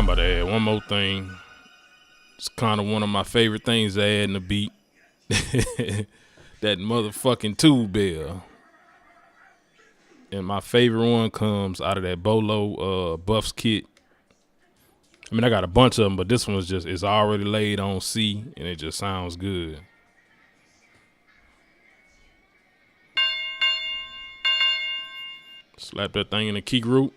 about to add one more thing. It's kind of one of my favorite things to add in the beat. That motherfucking tube bell. And my favorite one comes out of that Bolo Buffs kit. I mean, I got a bunch of them, but this one was just, it's already laid on C, and it just sounds good. Slap that thing in the key group.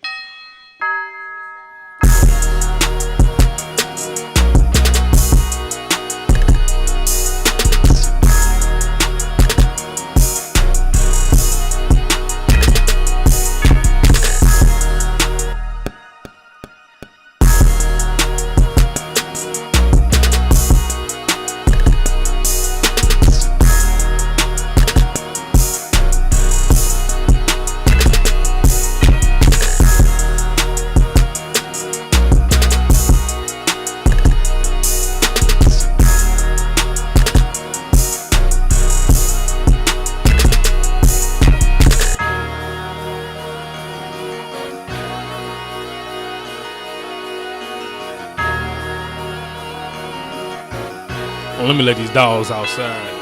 Let me let these dogs outside.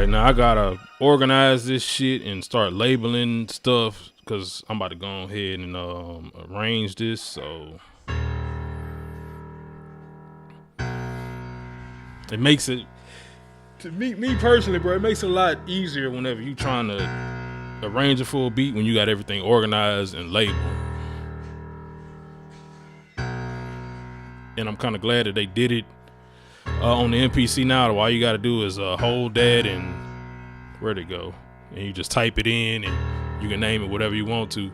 Now I gotta organize this shit and start labeling stuff because I'm about to go ahead and arrange this. So it makes it, to me personally, bro, it makes it a lot easier whenever you trying to arrange a full beat when you got everything organized and labeled. And I'm kind of glad that they did it on the MPC now. All you got to do is hold that and where'd it go? And you just type it in and you can name it whatever you want to.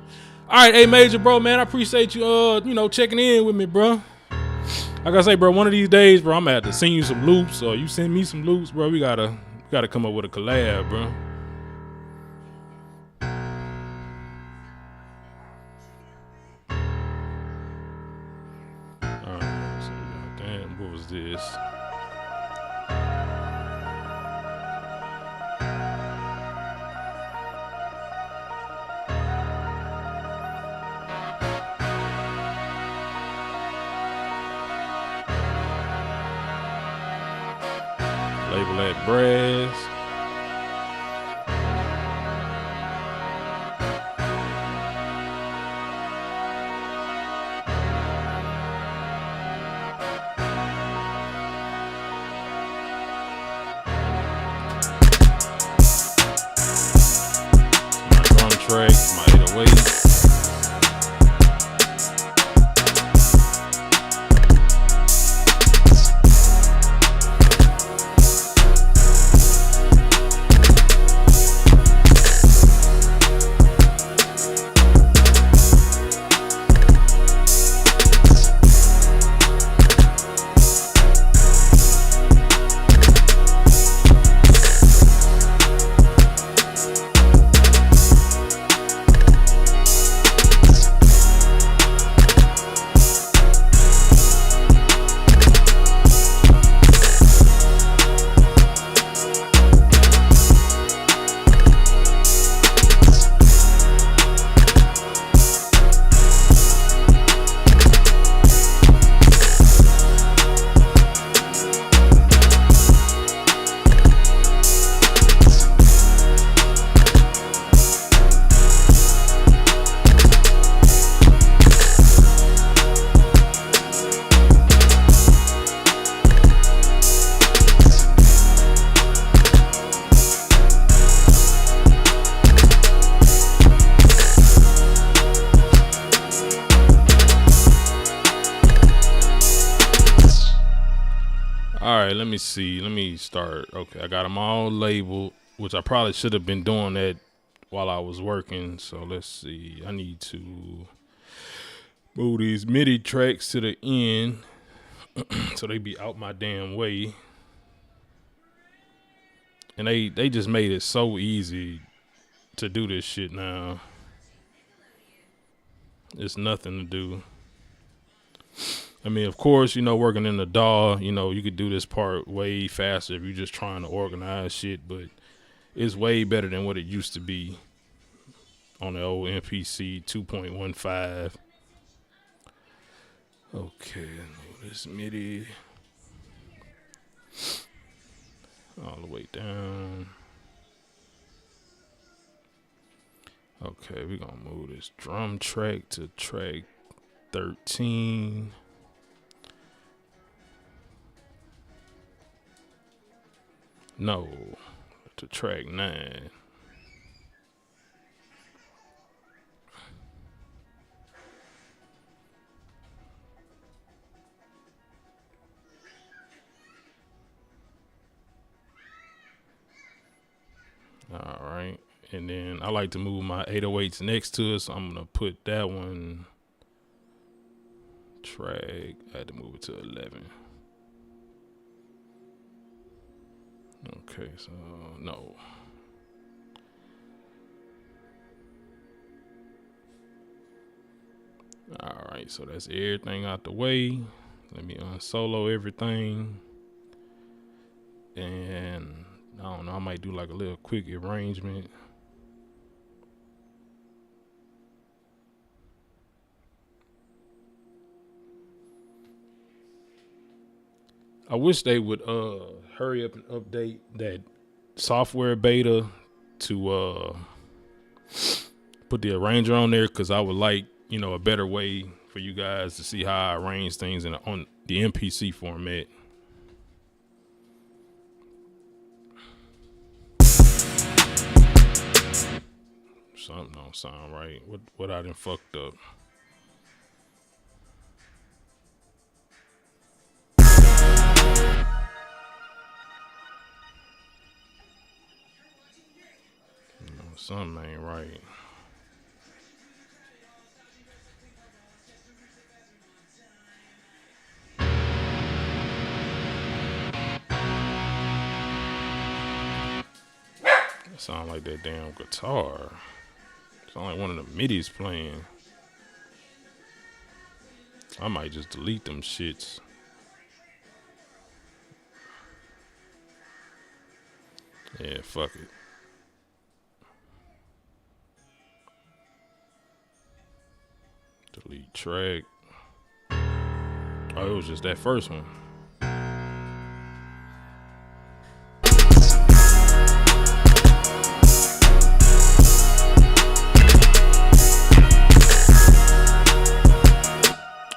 All right, hey Major, bro, man, I appreciate you, checking in with me, bro. Like I say, bro, one of these days, bro, I'm gonna have to send you some loops, or you send me some loops, bro. We gotta come up with a collab, bro. All right, so damn, what was this? Label that brass. My drum track, my 808. All right, let me see. Let me start. Okay, I got them all labeled, which I probably should have been doing that while I was working. So let's see. I need to move these MIDI tracks to the end so they be out my damn way. And they just made it so easy to do this shit now. It's nothing to do. I mean, of course, working in the DAW, you could do this part way faster if you're just trying to organize shit, but it's way better than what it used to be on the old MPC 2.15. Okay, this MIDI all the way down. Okay, we're gonna move this drum track to track 13. No, to track 9. All right. And then I like to move my 808s next to it, so I'm going to put that one track. I had to move it to 11. Okay, so no. All right, so that's everything out the way. Let me unsolo everything. And I don't know, I might do like a little quick arrangement. I wish they would hurry up and update that software beta to put the arranger on there, because I would like, a better way for you guys to see how I arrange things on the MPC format. Something don't sound right. What I done fucked up? Something ain't right. That sound like that damn guitar. Sound like one of the MIDI's playing. I might just delete them shits. Yeah, fuck it. Delete track. Oh, it was just that first one.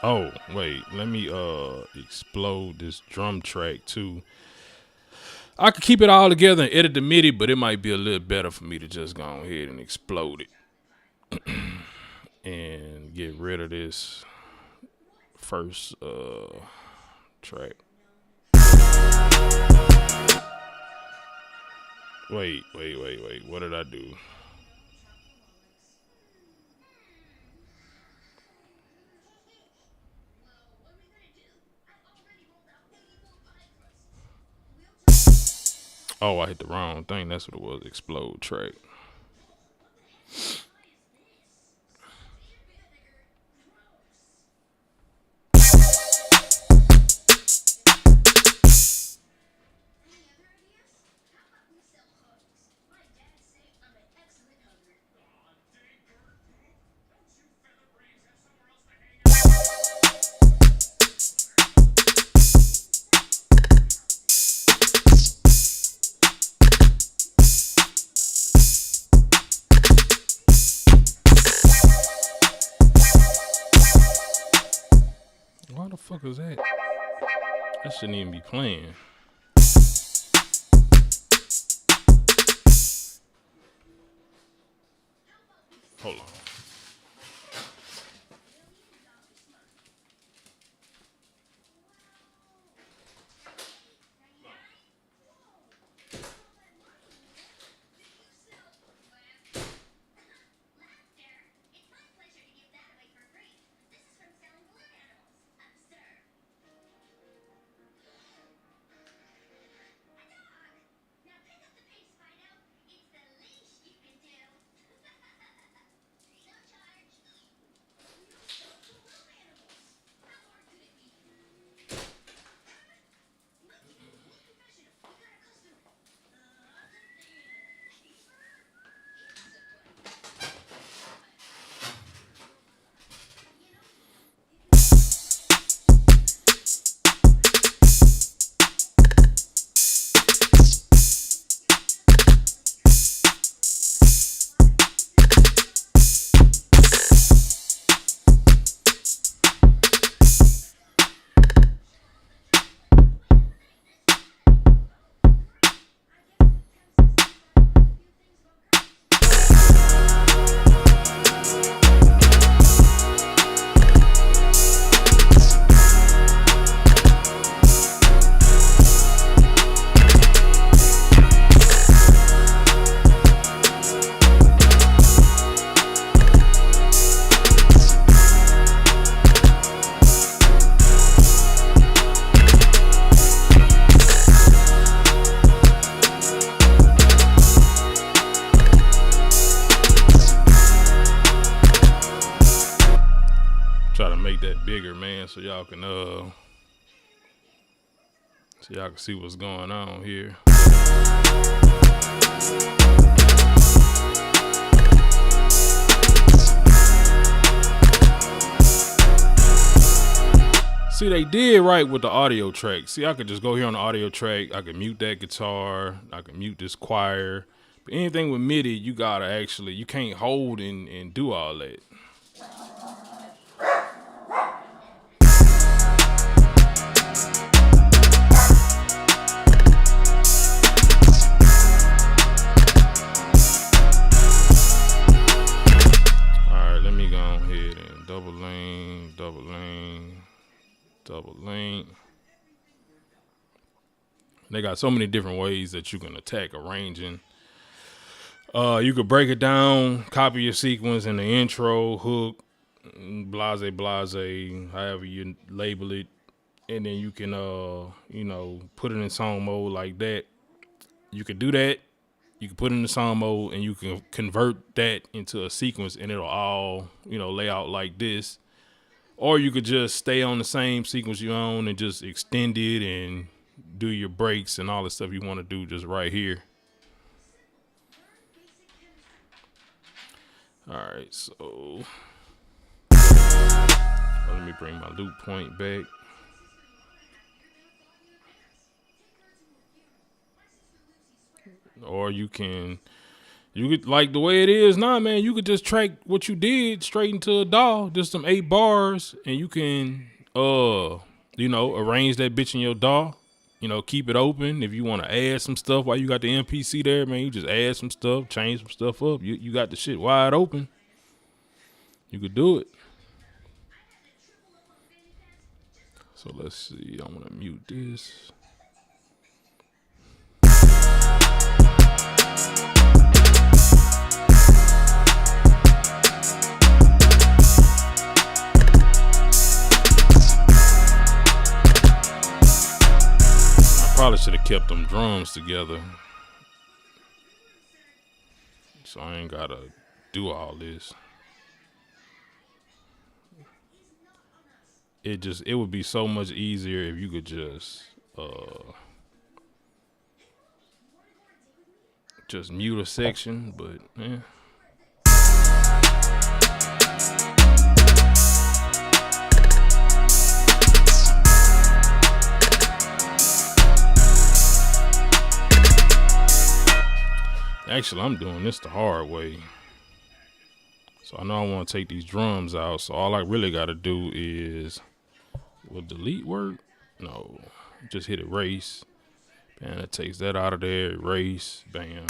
Oh, wait, let me explode this drum track too. I could keep it all together and edit the MIDI, but it might be a little better for me to just go ahead and explode it and get rid of this first track. Wait. What did I do? Oh, I hit the wrong thing. That's what it was. Explode track. Why the fuck is that? That shouldn't even be playing. Hold on. so y'all can see what's going on here. See, they did right with the audio track. See, I could just go here on the audio track. I could mute that guitar. I could mute this choir. But anything with MIDI, you can't hold and do all that. All right, let me go ahead and double lane. They got so many different ways that you can attack arranging. You could break it down, copy your sequence in the intro, hook, blase, however you label it, and then you can put it in song mode like that. You can do that. You can put it in the song mode and you can convert that into a sequence and it'll all, lay out like this. Or you could just stay on the same sequence you're on and just extend it and do your breaks and all the stuff you want to do just right here. All right, so let me bring my loop point back. Or you could, like the way it is now, man, you could just track what you did straight into a DAW, just some 8 bars, and you can, arrange that bitch in your DAW, keep it open. If you want to add some stuff while you got the MPC there, man, you just add some stuff, change some stuff up. You got the shit wide open. You could do it. So let's see, I'm gonna mute this. Probably should have kept them drums together, so I ain't gotta do all this. It would be so much easier if you could just mute a section, but yeah. Actually, I'm doing this the hard way. So I know I want to take these drums out. So all I really got to do is, will delete work? No, just hit erase. And it takes that out of there, erase, bam.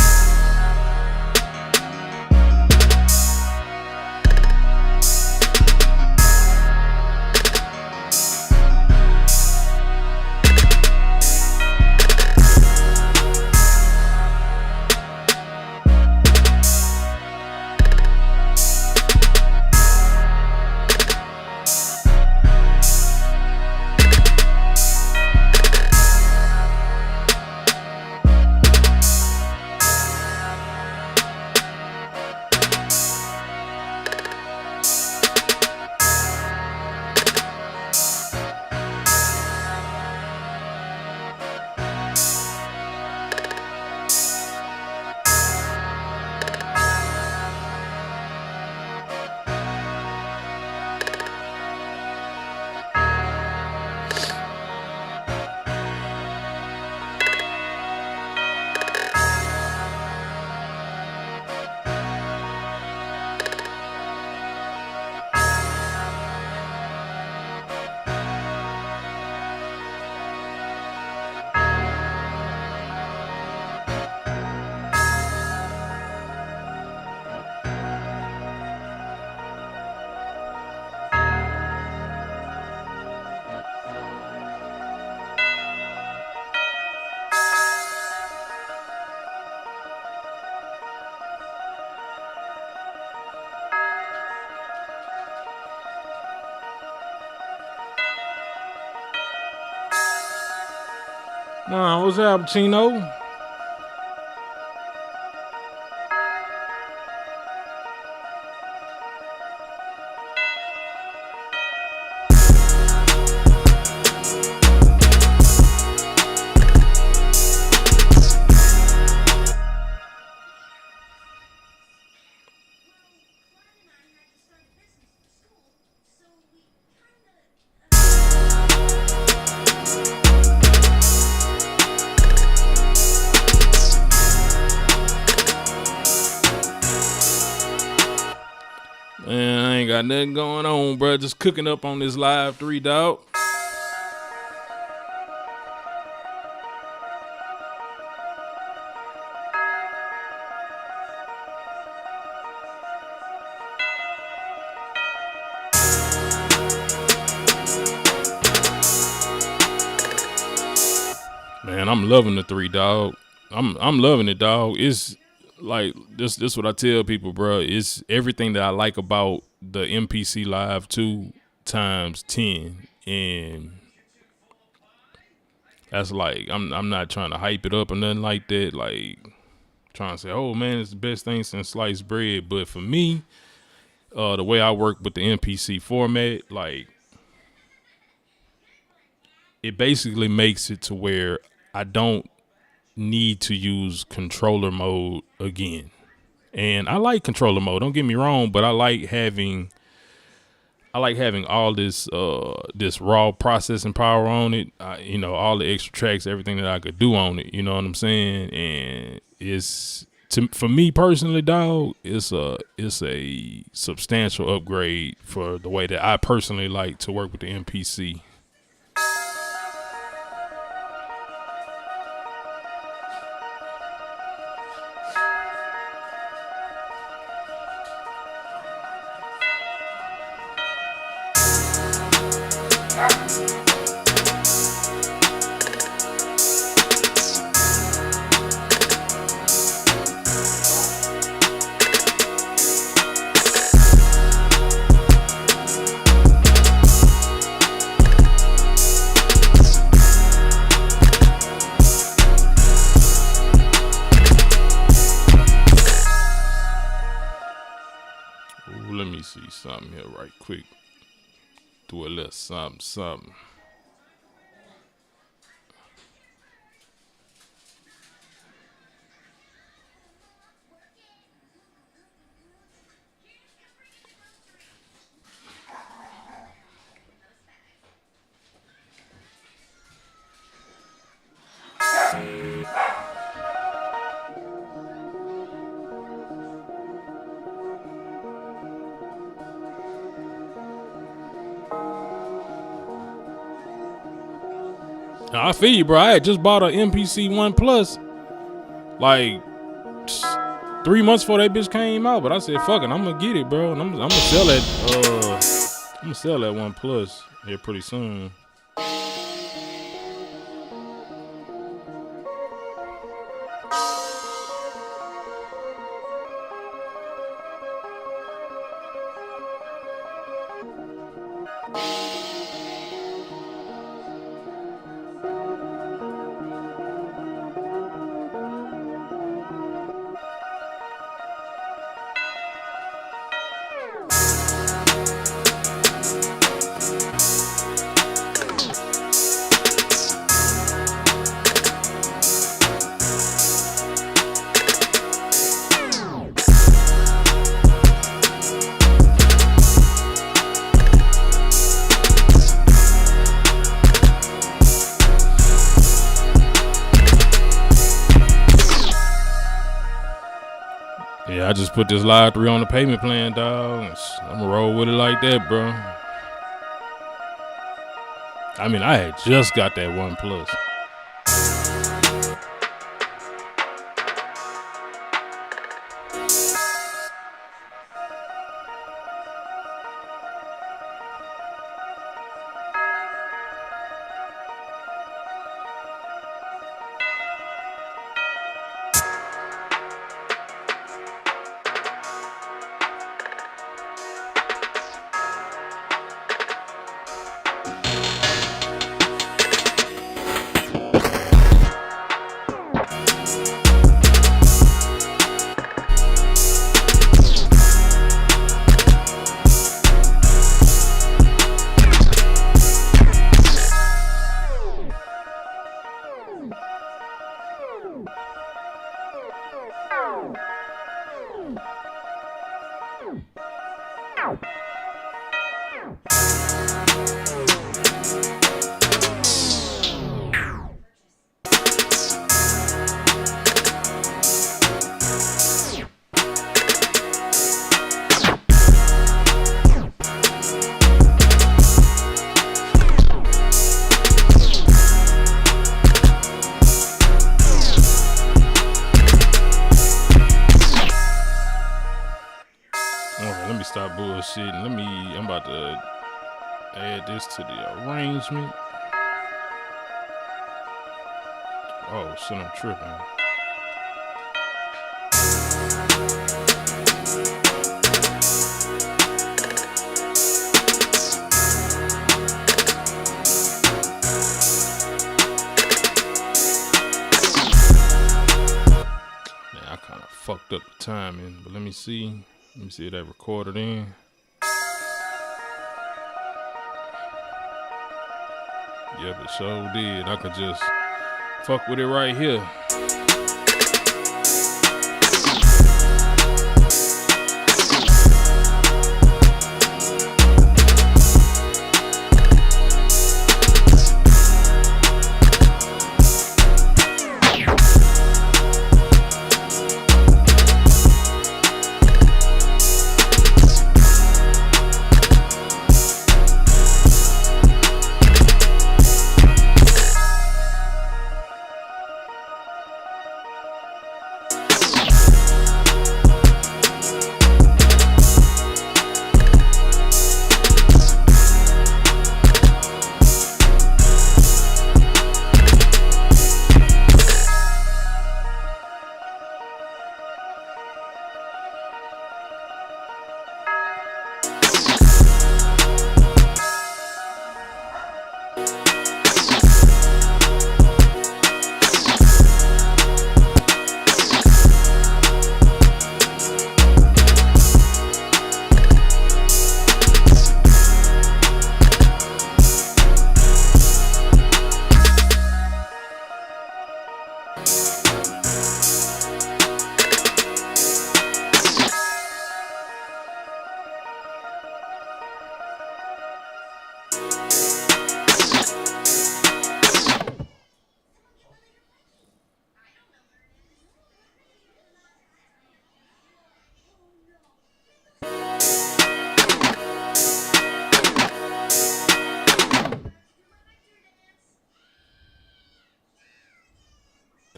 What's up, Chino? got nothing going on, bro. Just cooking up on this live 3, dog. Man, I'm loving the 3, dog. I'm loving it, dog. It's like this what I tell people, bro. It's everything that I like about the MPC Live 2 times 10, and that's like I'm not trying to hype it up or nothing like that. Like trying to say, oh man, it's the best thing since sliced bread. But for me, the way I work with the MPC format, like it basically makes it to where I don't need to use controller mode again. And I like controller mode, don't get me wrong, but I like having all this this raw processing power on it, all the extra tracks, everything that I could do on it, you know what I'm saying? And for me personally, dog, it's a substantial upgrade for the way that I personally like to work with the MPC. Let me see something here right quick. Do a little something. I feel you, bro. I had just bought an MPC One Plus like 3 months before that bitch came out, but I said, fuck it, I'm gonna get it, bro, and I'm gonna sell that. I'm gonna sell that One Plus here pretty soon. Yeah, I just put this Live 3 on the payment plan, dog. I'm gonna roll with it like that, bro. I mean, I had just got that One Plus. stop bullshitting. I'm about to add this to the arrangement. Oh shit, I'm tripping. I kind of fucked up the timing, but let me see if that recorded in. Yep, it sure did. I could just fuck with it right here.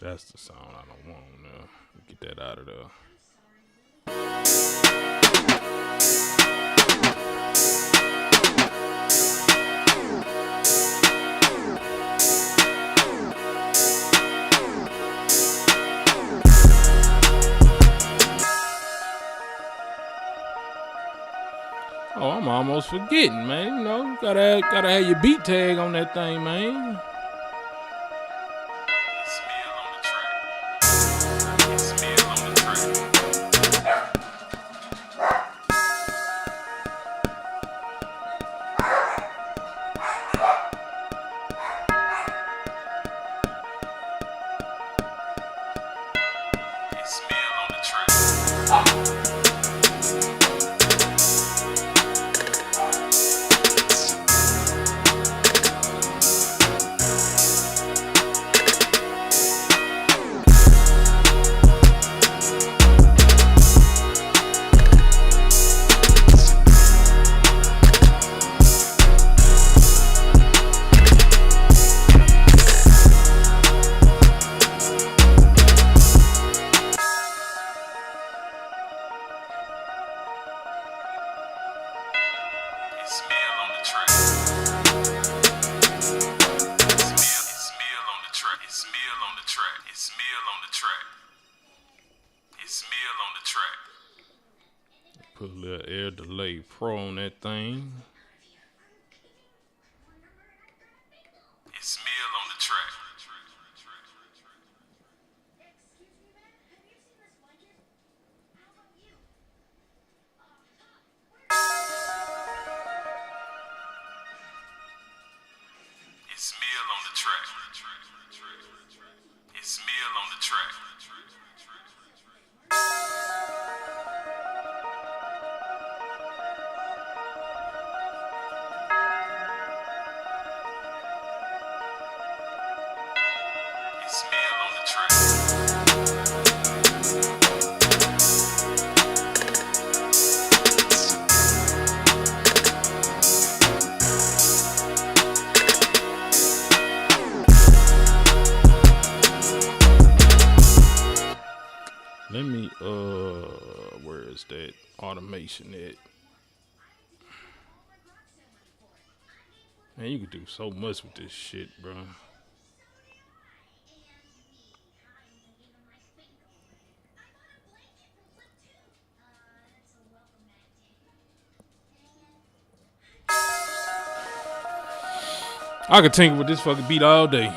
That's the sound I don't want now. Get that out of there. Oh, I'm almost forgetting, man. You know, gotta have your beat tag on that thing, man. Put a little Air Delay Pro on that thing. It's Mill on the track. It's Mill on the track. It's Mill on the track. It's Mill on the track. Let me where is that automation at? Man, you could do so much with this shit, bro. I could tinker with this fucking beat all day.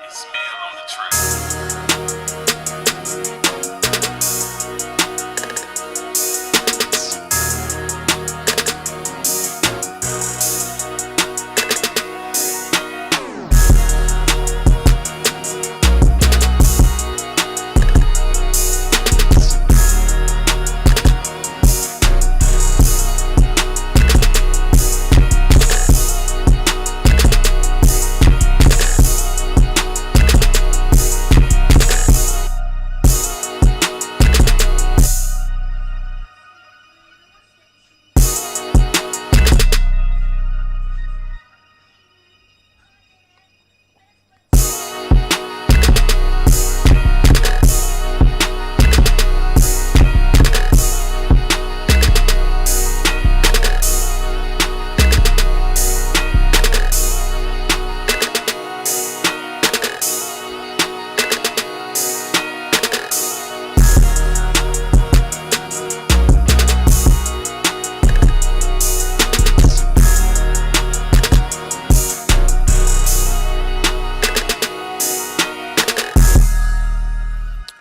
It's Mill on the track.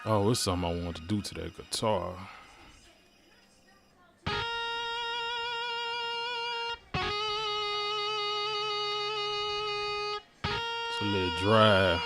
Oh, it's something I want to do to that guitar. So let it dry.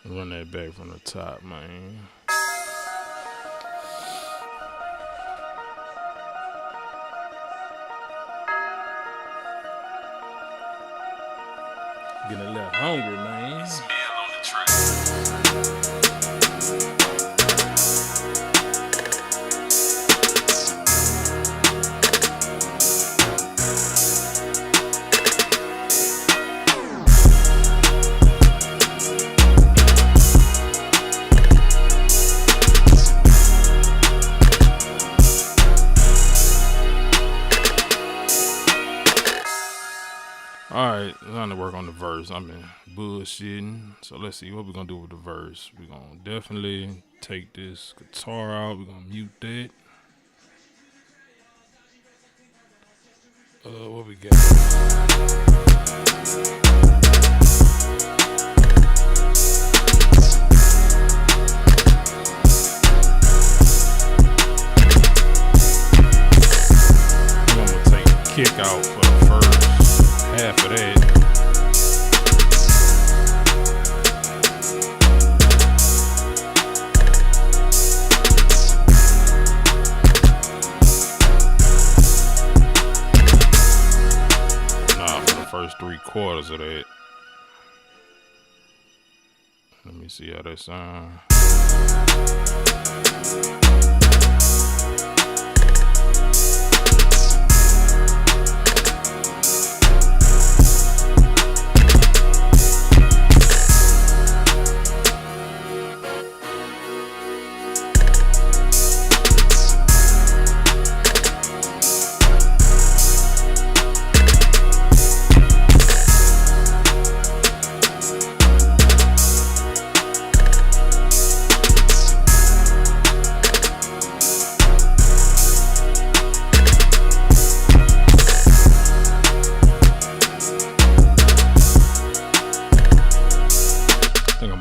Run that back from the top, man. Getting a little hungry, man. It's Mill on the track. Alright, time to work on the verse. I've been bullshitting. So let's see what we're gonna do with the verse. We're gonna definitely take this guitar out. We're gonna mute that. What we got? I'm gonna take a kick out for the first half of that. Nah, for the first 3/4. 3/4 of that. Let me see how that sound.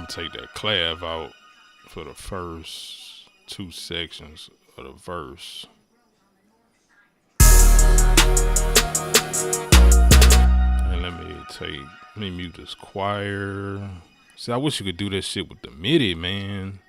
Take that clav out for the first 2 sections of the verse. And let me mute this choir. See, I wish you could do that shit with the MIDI, man.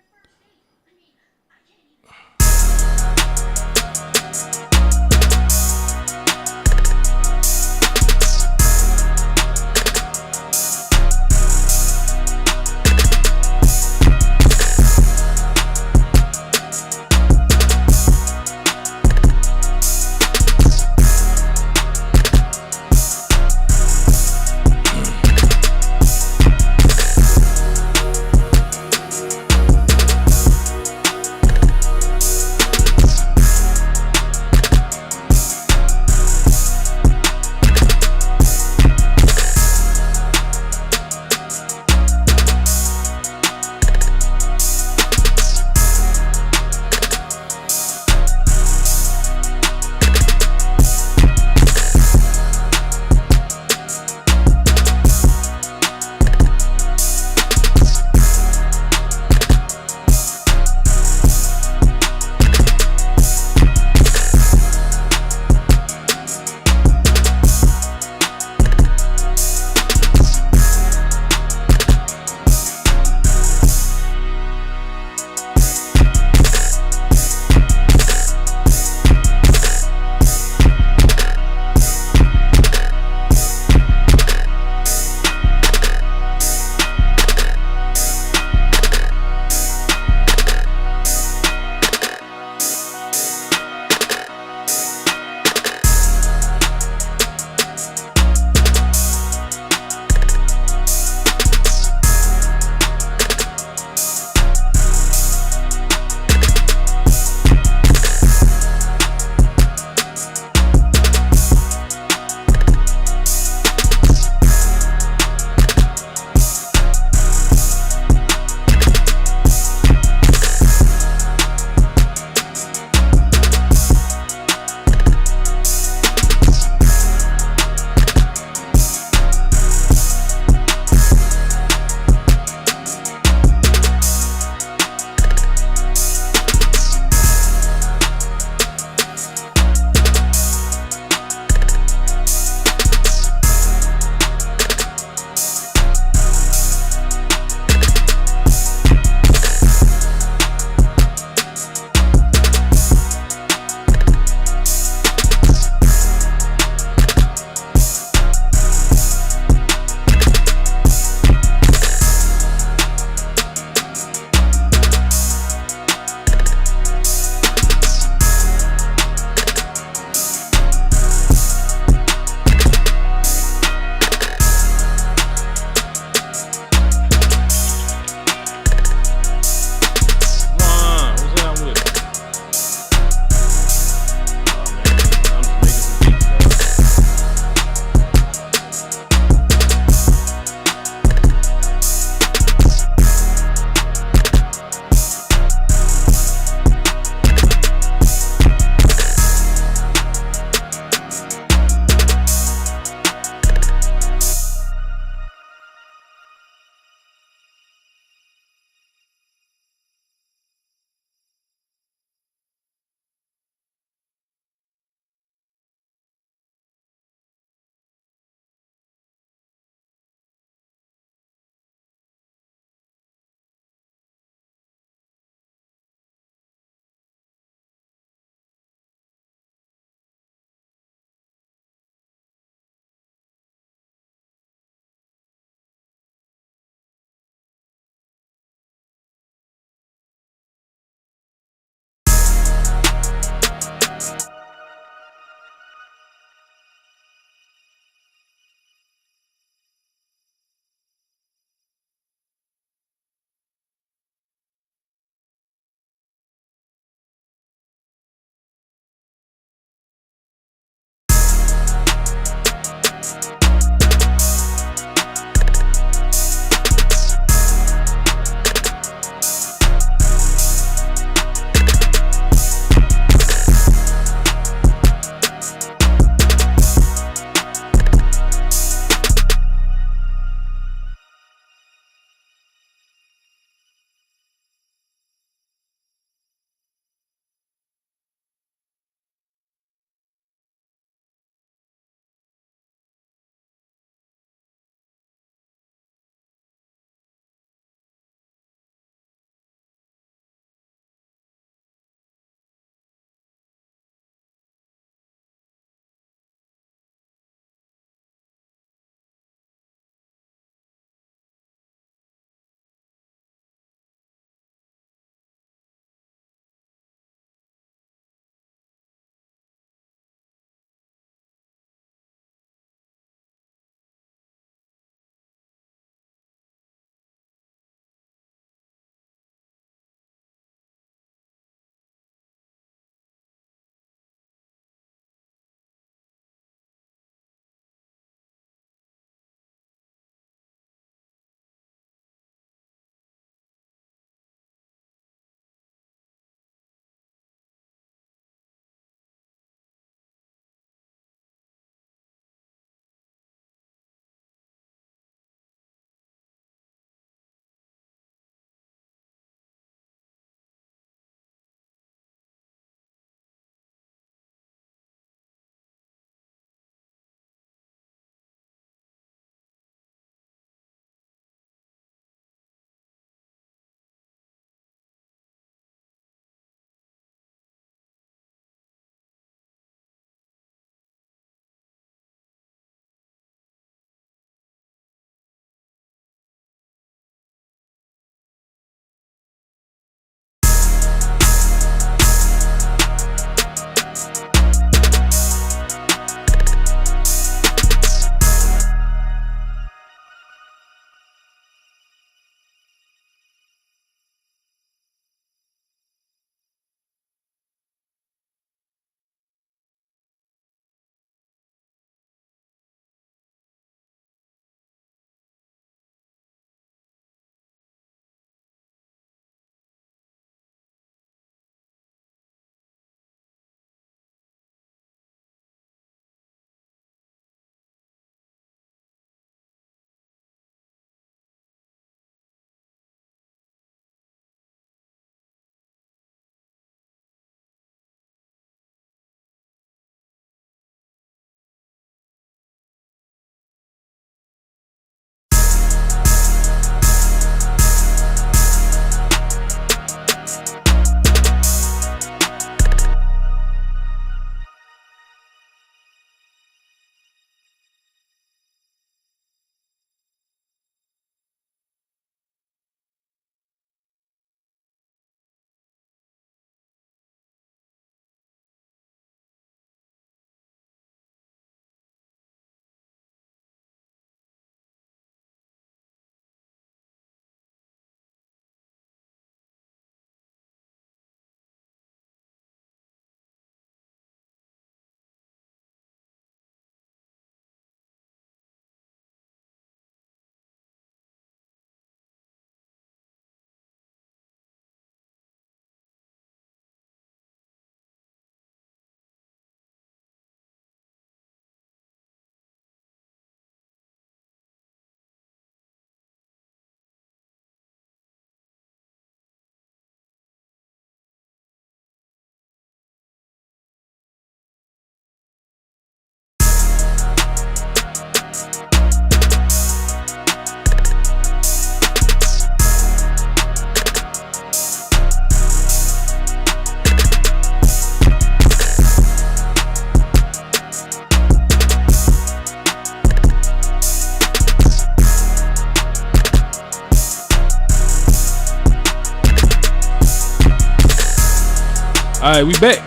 All right, we back.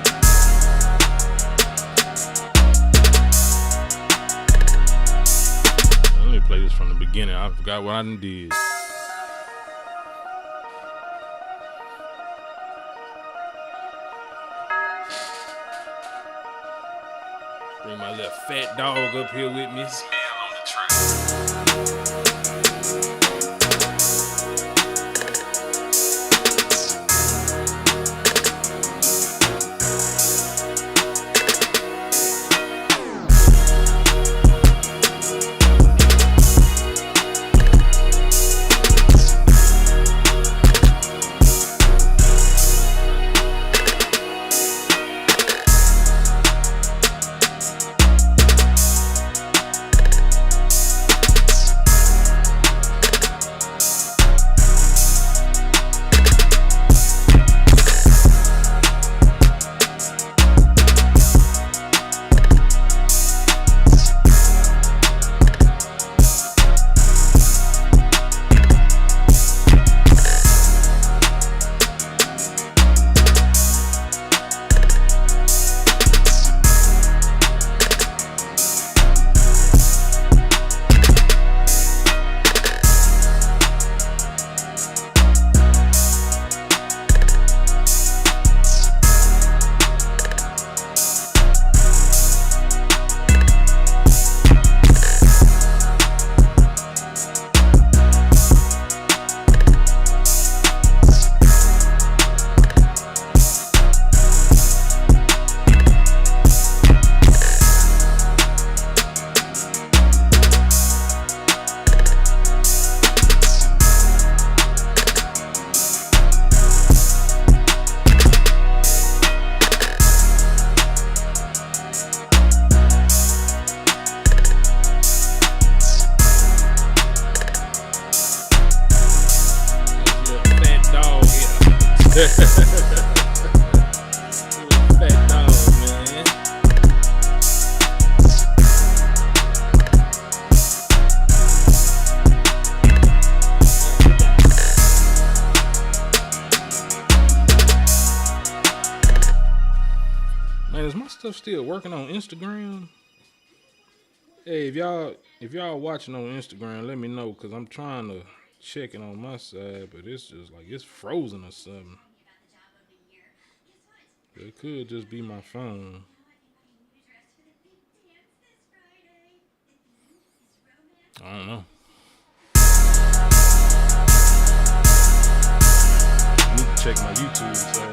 Let me play this from the beginning. I forgot what I did. Bring my little fat dog up here with me. It's Mel on the track. Fat dog, man. Man, is my stuff still working on Instagram? Hey, if y'all watching on Instagram, let me know, cause I'm trying to check it on my side, but it's just like it's frozen or something. It could just be my phone. I don't know. I need to check my YouTube side.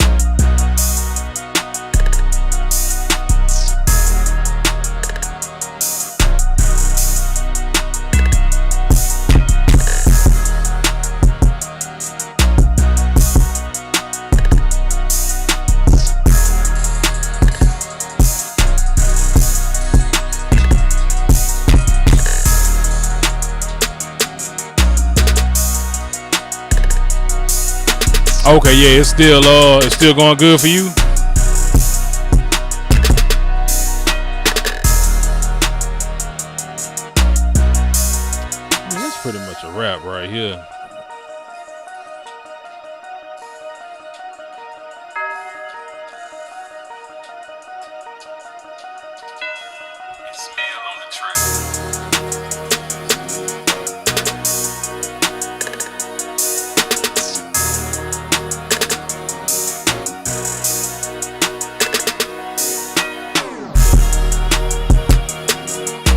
Okay, yeah, it's still going good for you. Man, that's pretty much a wrap right here. It's Mel on the track.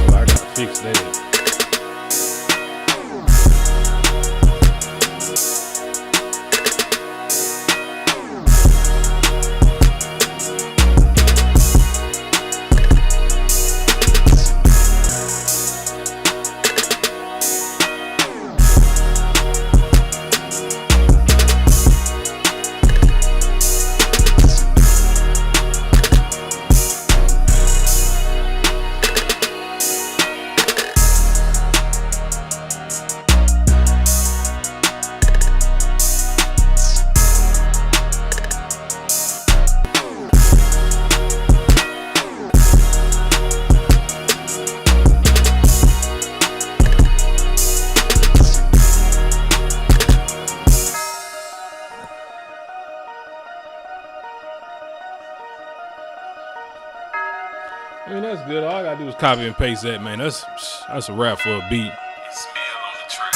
Well, I gotta fix that. mean, that's good. All I gotta do is copy and paste that, man. That's a wrap for a beat. It's Mill on the track.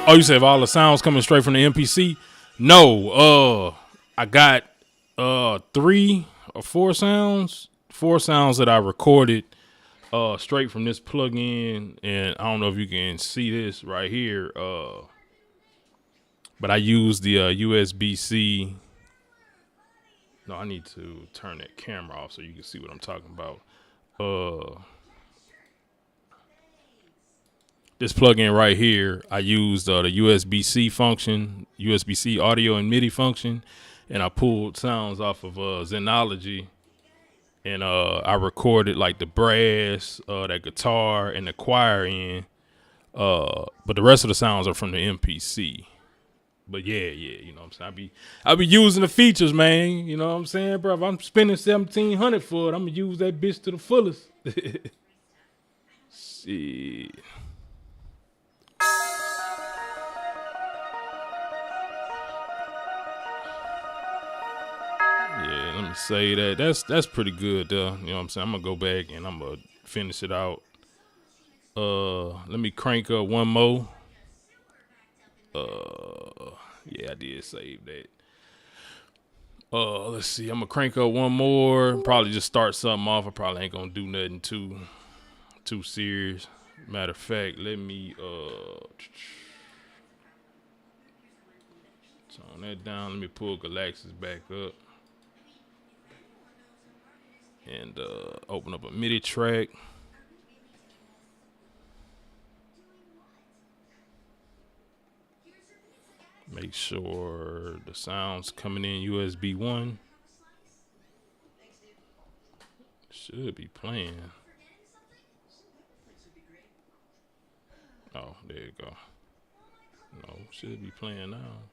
Oh, you said if all the sounds coming straight from the MPC? No. I got 3 or 4 sounds. 4 sounds that I recorded straight from this plugin, and I don't know if you can see this right here. But I use the USB-C. No, I need to turn that camera off so you can see what I'm talking about. This plugin right here, I used the USB-C function, USB-C audio and MIDI function, and I pulled sounds off of Zenology, and I recorded like the brass, that guitar, and the choir in. But the rest of the sounds are from the MPC. But yeah, you know what I'm saying? I be using the features, man. You know what I'm saying, bro? If I'm spending $1,700 for it, I'm gonna use that bitch to the fullest. Shit. Yeah, let me say that. That's pretty good, though. You know what I'm saying? I'm gonna go back and I'm gonna finish it out. Let me crank up one more. Yeah, I did save that. Let's see. I'm gonna crank up one more. Probably just start something off. I probably ain't gonna do nothing too serious. Matter of fact, let me tone that down. Let me pull Galaxis back up and open up a MIDI track. Make sure the sound's coming in USB 1. Should be playing. Oh, there you go. No, should be playing now.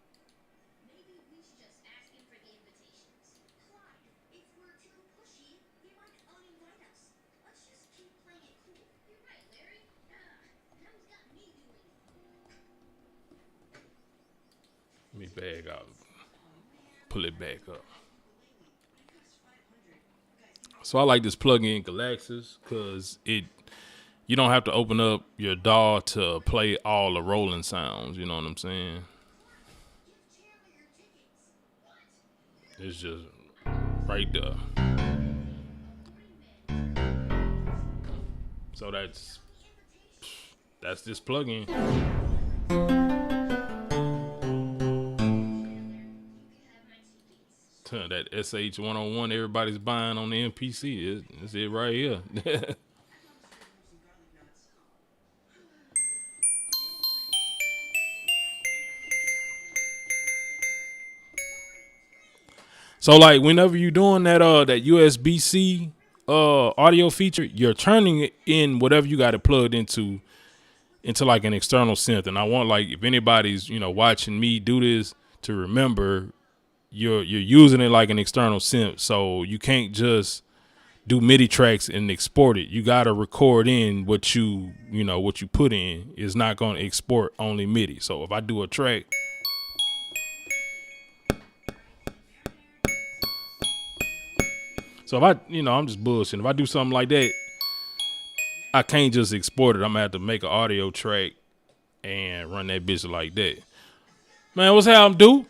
Let me bag out, pull it back up. So I like this plugin Galaxis because you don't have to open up your DAW to play all the rolling sounds. You know what I'm saying? It's just right there. So that's this plugin. That SH101 everybody's buying on the MPC. It's it right here. So like whenever you're doing that that USB-C audio feature, you're turning it in whatever you got it plugged into like an external synth. And I want, like, if anybody's, you know, watching me do this, to remember you're using it like an external synth. So you can't just do MIDI tracks and export it. You gotta record in what you put in. Is not gonna export only MIDI. So if I do a track, so if I'm just bullshitting. If I do something like that, I can't just export it. I'm gonna have to make an audio track and run that bitch like that. Man, what's happening, dude?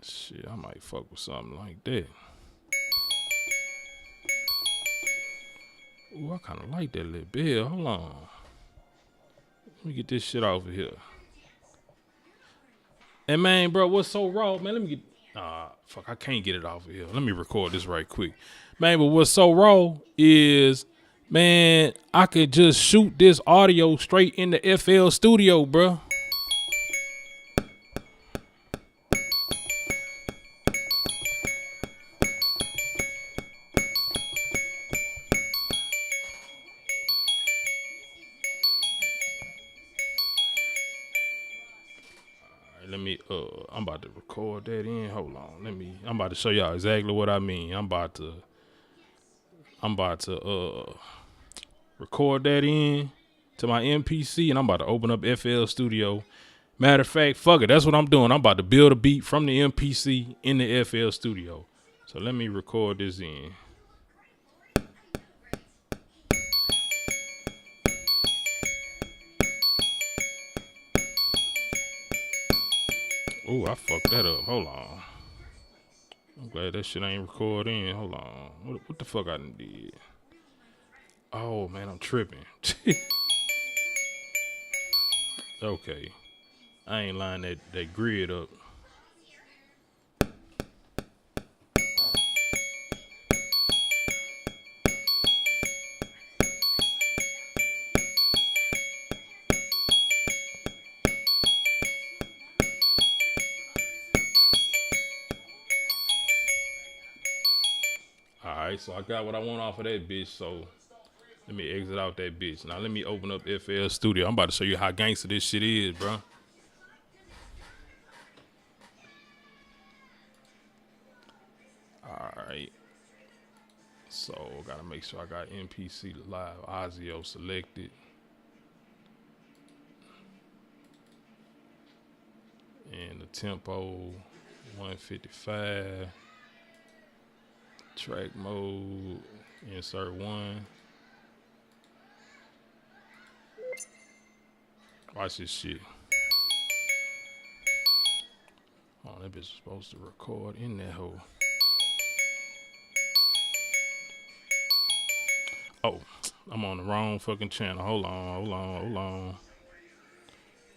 Shit, I might fuck with something like that. Ooh, I kind of like that little bit. Hold on. Let me get this shit off of here. And man, bro, what's so raw, man? Let me get. Fuck, I can't get it off of here. Let me record this right quick, man. But what's so raw is, man, I could just shoot this audio straight in the FL Studio, bro. Let me I'm about to record that in. Hold on. I'm about to show y'all exactly what I mean. I'm about to record that in to my MPC, and I'm about to open up FL Studio. Matter of fact, fuck it, that's what I'm doing. I'm about to build a beat from the MPC in the FL Studio. So let me record this in. Oh, I fucked that up. Hold on. I'm glad that shit ain't recording. Hold on. What the fuck I done did? Oh, man, I'm tripping. Okay. I ain't lined that grid up. Alright, so I got what I want off of that bitch, so let me exit out that bitch. Now let me open up FL Studio. I'm about to show you how gangster this shit is, bro. Alright. So gotta make sure I got MPC Live Audio selected. And the tempo 155. Track mode, insert 1. Watch this shit. Oh, that bitch was supposed to record in that hole. Oh, I'm on the wrong fucking channel. Hold on.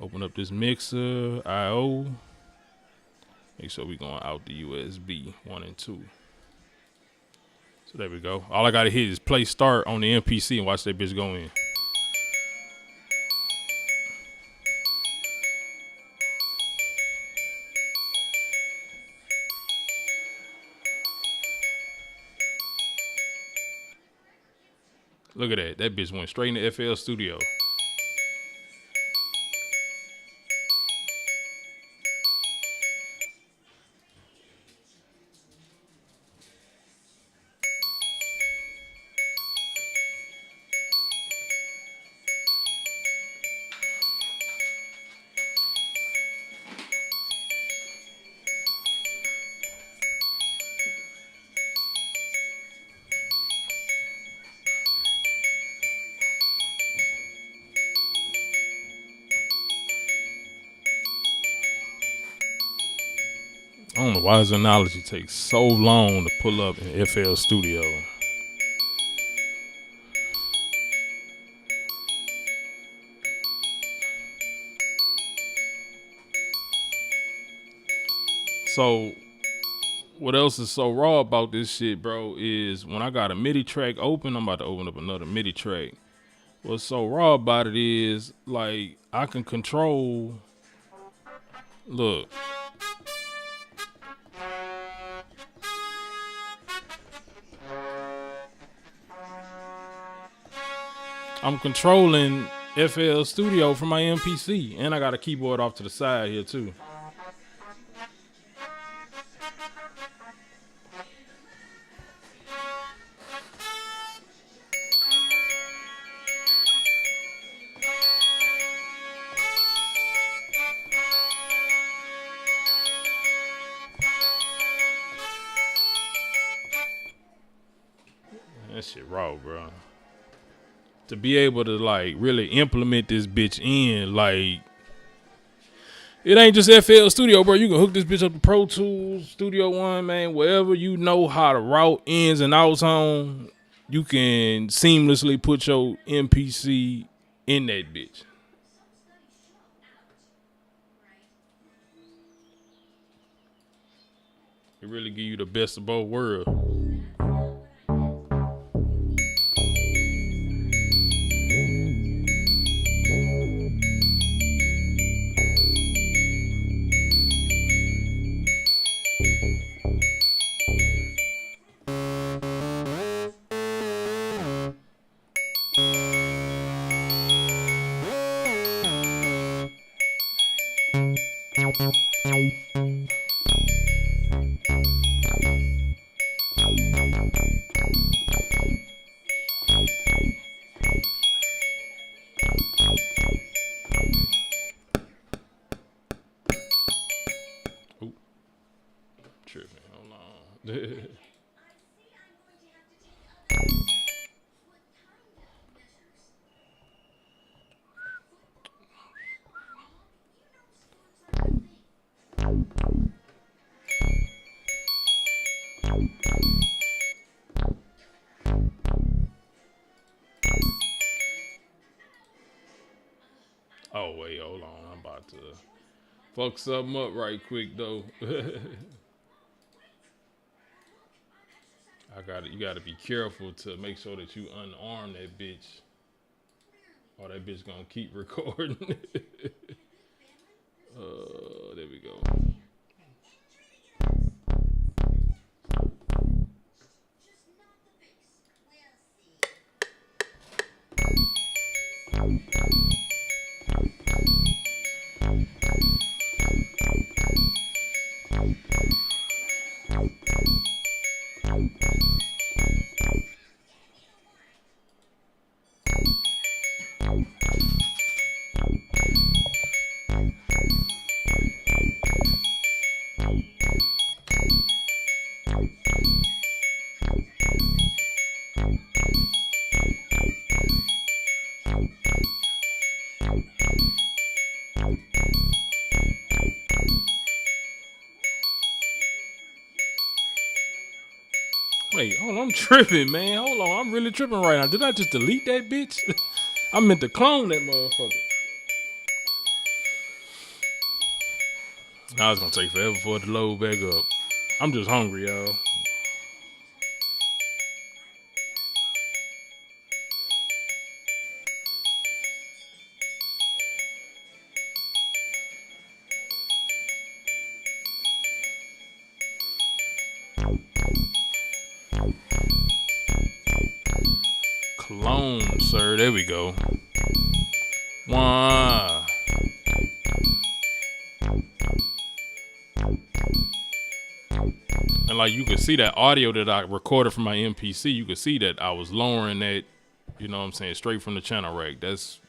Open up this mixer, I/O. Make sure we going out the USB 1 and 2. So there we go. All I gotta hit is play start on the MPC and watch that bitch go in. Look at that. That bitch went straight into FL Studio. I don't know why this analogy takes so long to pull up in FL Studio. So, what else is so raw about this shit, bro, is when I got a MIDI track open, I'm about to open up another MIDI track. What's so raw about it is, like, I can control, look. I'm controlling FL Studio from my MPC, and I got a keyboard off to the side here too. That shit raw, bro. To be able to like really implement this bitch in, like, it ain't just FL Studio, bro. You can hook this bitch up to Pro Tools, Studio One, man. Wherever you know how to route ins and outs on, you can seamlessly put your MPC in that bitch. It really give you the best of both worlds. Tripping. Hold on. Oh wait, hold on. I'm about to fuck something up right quick though. You gotta be careful to make sure that you unarm that bitch. Or that bitch gonna keep recording. There we go. Wait, hold on, I'm tripping, man. Hold on, I'm really tripping right now. Did I just delete that bitch? I meant to clone that motherfucker. Now it's gonna take forever for it to load back up. I'm just hungry, y'all. Clone, sir. There we go. Wow. And like you could see that audio that I recorded from my MPC, you could see that I was lowering that, you know what I'm saying, straight from the channel rack. That's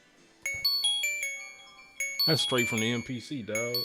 straight from the MPC, dog.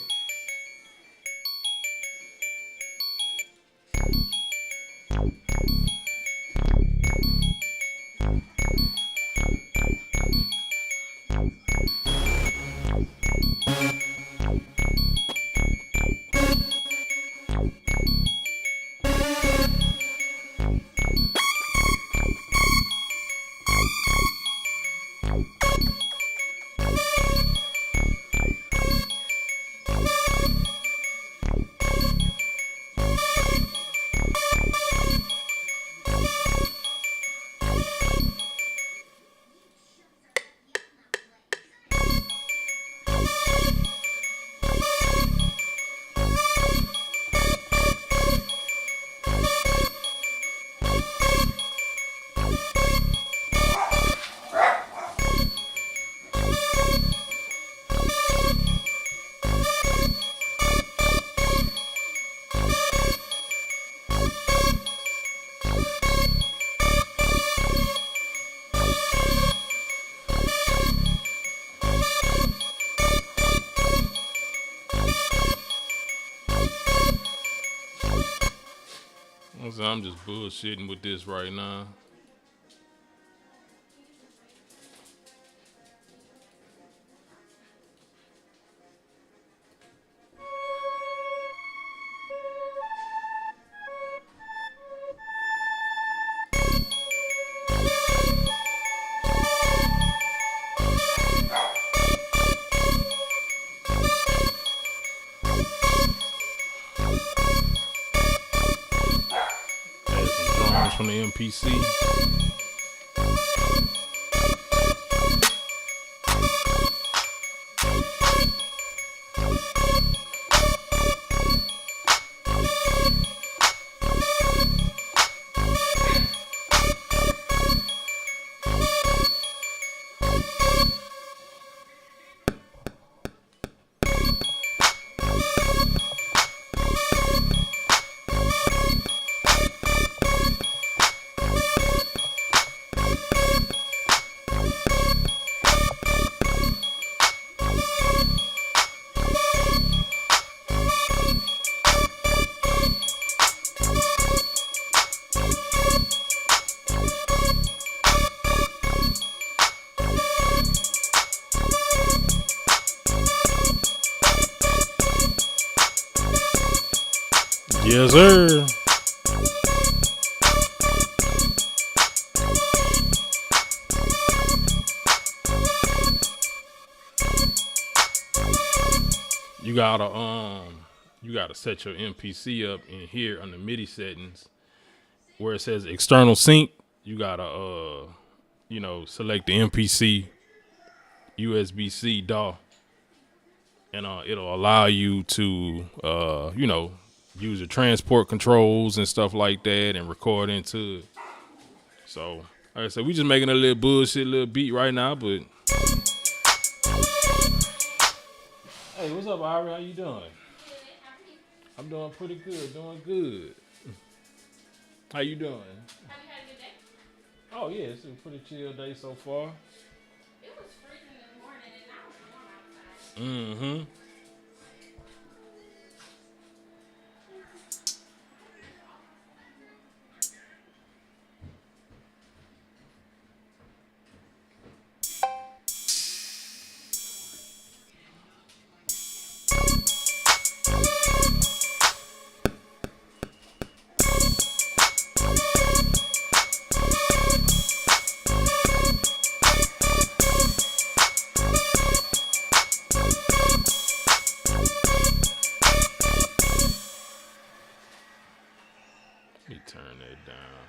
I'm just bullshitting with this right now. From the MPC. Yes, sir. You gotta set your MPC up in here on the MIDI settings where it says external sync. You gotta select the MPC USB-C DAW, and it'll allow you to use the transport controls and stuff like that and record into it. So like I said, we just making a little bullshit little beat right now, but hey, what's up, Ari? How you doing? I'm doing pretty good, doing good. How you doing? Have you had a good day? Oh yeah, it's a pretty chill day so far. It was freezing this morning and now it's warm outside. Mm-hmm. Let me turn that down.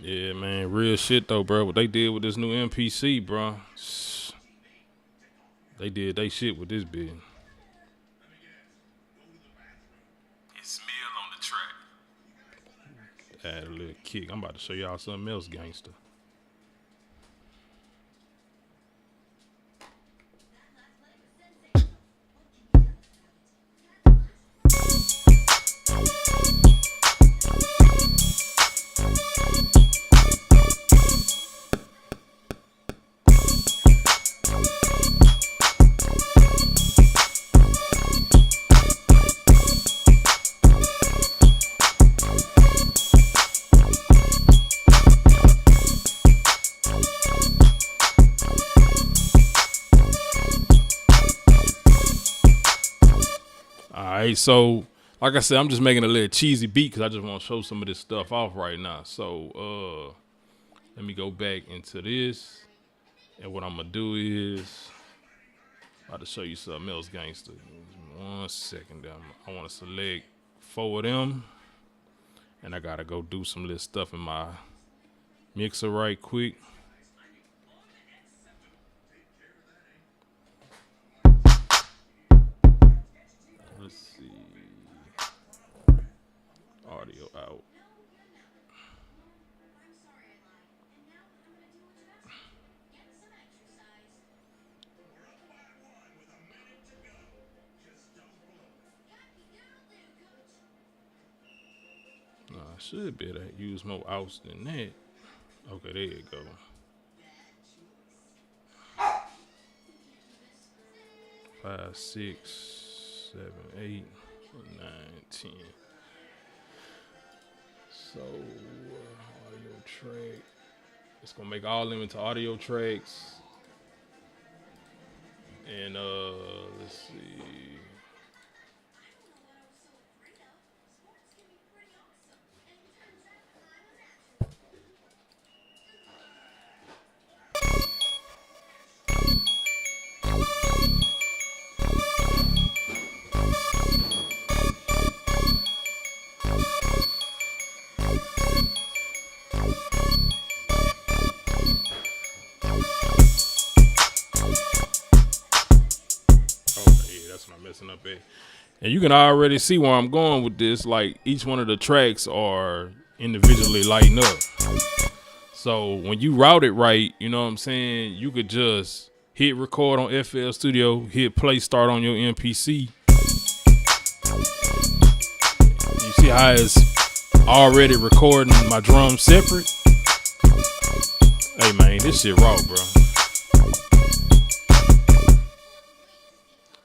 Yeah, man, real shit though, bro. What they did with this new MPC, bro. They did they shit with this bit. It's Mill on the track. Add a little kick. I'm about to show y'all something else, gangster. Alright, so like I said, I'm just making a little cheesy beat because I just want to show some of this stuff off right now. So let me go back into this, and what I'm gonna do is about to show you something else, gangster. 1 second, I want to select 4 of them, and I gotta go do some little stuff in my mixer right quick. Let's see. Audio out. I should be able to use more outs than that. Okay, there you go. 5, 6, 7, 8, 9, 10. So audio track. It's gonna make all them into audio tracks. And let's see. Messing up at. And you can already see where I'm going with this. Like, each one of the tracks are individually lighting up. So when you route it right, you know what I'm saying, you could just hit record on FL Studio, hit play start on your MPC. You see how it's already recording my drums separate? Hey man, this shit raw, bro.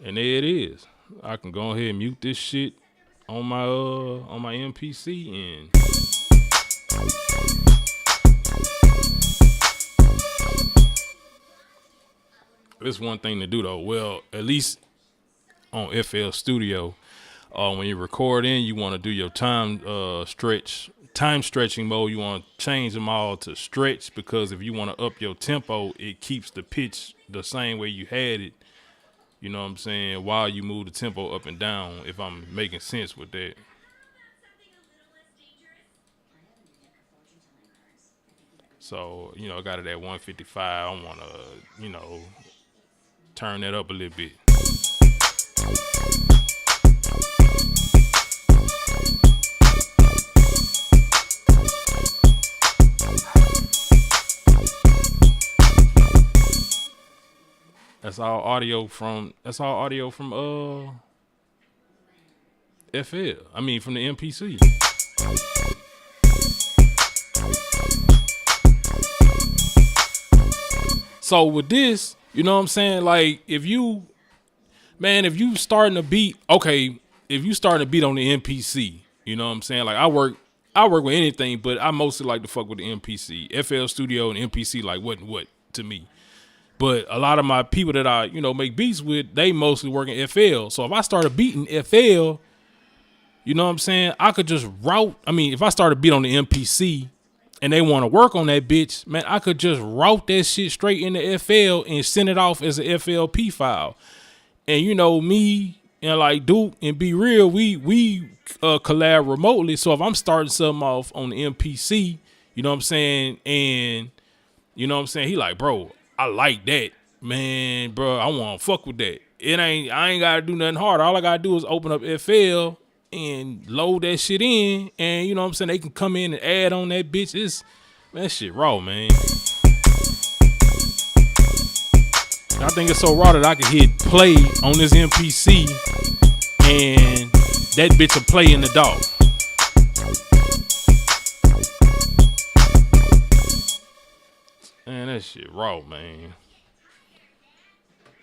And there it is. I can go ahead and mute this shit on my MPC and It's one thing to do though. Well, at least on FL Studio, when you record in, you want to do your time stretching mode. You want to change them all to stretch because if you want to up your tempo, it keeps the pitch the same way you had it. You know what I'm saying? While you move the tempo up and down, if I'm making sense with that. So, I got it at 155. I want to, turn that up a little bit. That's all audio from FL. I mean from the MPC. So with this, you know what I'm saying? Like if you starting a beat, okay, if you starting a beat on the MPC, you know what I'm saying? Like I work with anything, but I mostly like to fuck with the MPC. FL Studio and MPC like what to me. But a lot of my people that I, make beats with, they mostly work in FL. So if I start a beat in FL, you know what I'm saying? I could just if I start a beat on the MPC and they want to work on that bitch, man, I could just route that shit straight into FL and send it off as a FLP file. And me and like Duke and Be Real, we collab remotely. So if I'm starting something off on the MPC, you know what I'm saying? And you know what I'm saying? He like, bro, I like that, man, bro. I want to fuck with that. I ain't got to do nothing hard. All I got to do is open up FL and load that shit in. And you know what I'm saying? They can come in and add on that bitch. That shit raw, man. I think it's so raw that I can hit play on this MPC and that bitch will play in the DAW. Man, that shit raw, man.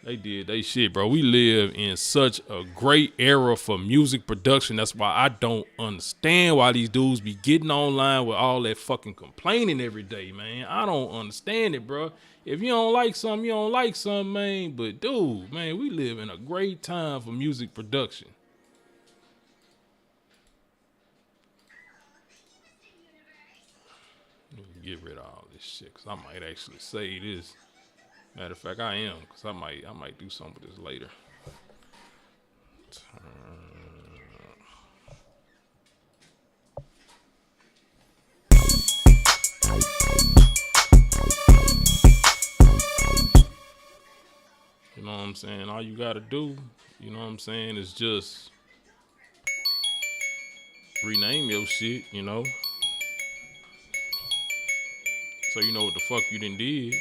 They did they shit, bro. We live in such a great era for music production. That's why I don't understand why these dudes be getting online with all that fucking complaining every day, man. I don't understand it, bro. If you don't like something, you don't like something, man. But, dude, man, we live in a great time for music production. Get rid of all this shit, because I might actually say this. Matter of fact, I am, because I might do something with this later. You know what I'm saying? All you got to do, you know what I'm saying, is just rename your shit, so you know what the fuck you done did.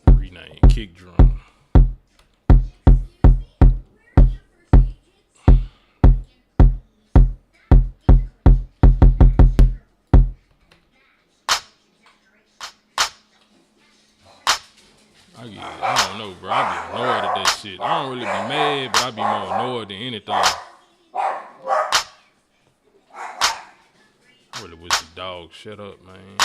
Rename Kick Drum. I don't know, bro. I be annoyed at that shit. I don't really be mad, but I be more annoyed than anything. I really wish the dog shut up, man.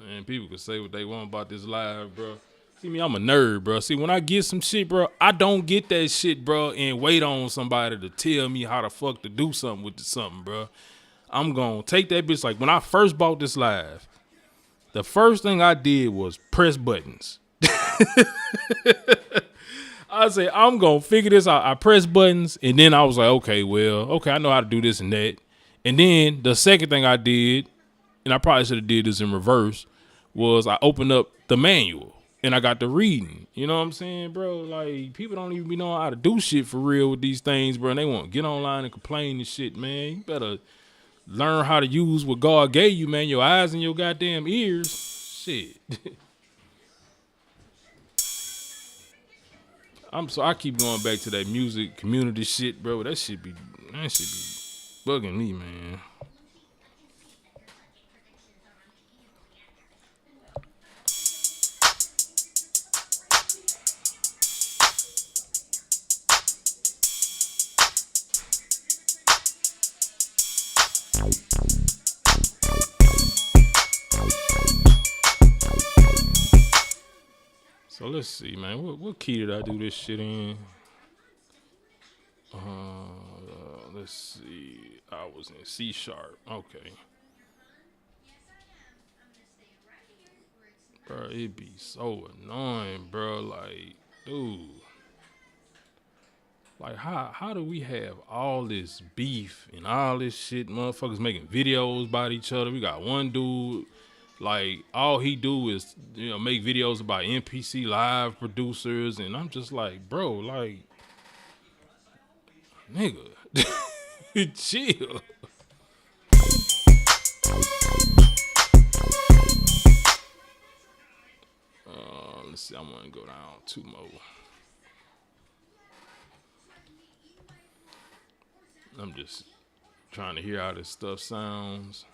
Man, people can say what they want about this live, bro. See me, I'm a nerd, bro. See, when I get some shit, bro, I don't get that shit, bro, and wait on somebody to tell me how the fuck to do something with something, bro. I'm gonna take that bitch. Like, when I first bought this live, the first thing I did was press buttons. I say, I'm gonna figure this out. I press buttons, and then I was like, okay, I know how to do this and that. And then the second thing I did, and I probably should have did this in reverse, was I opened up the manual. And I got to reading. You know what I'm saying, bro? Like, people don't even be knowing how to do shit for real with these things, bro. And they want to get online and complain and shit, man. You better learn how to use what God gave you, man. Your eyes and your goddamn ears. Shit. I keep going back to that music community shit, bro. That shit be bugging me, man. let's see, man. What key did I do this shit in? Let's see. I was in C sharp. Okay. Bro, it be so annoying, bro. Like, dude. Like, how do we have all this beef and all this shit? Motherfuckers making videos about each other. We got one dude, like, all he do is, make videos about NPC live producers. And I'm just like, bro, like, nigga, chill. Let's see, I'm gonna go down 2 more. I'm just trying to hear how this stuff sounds.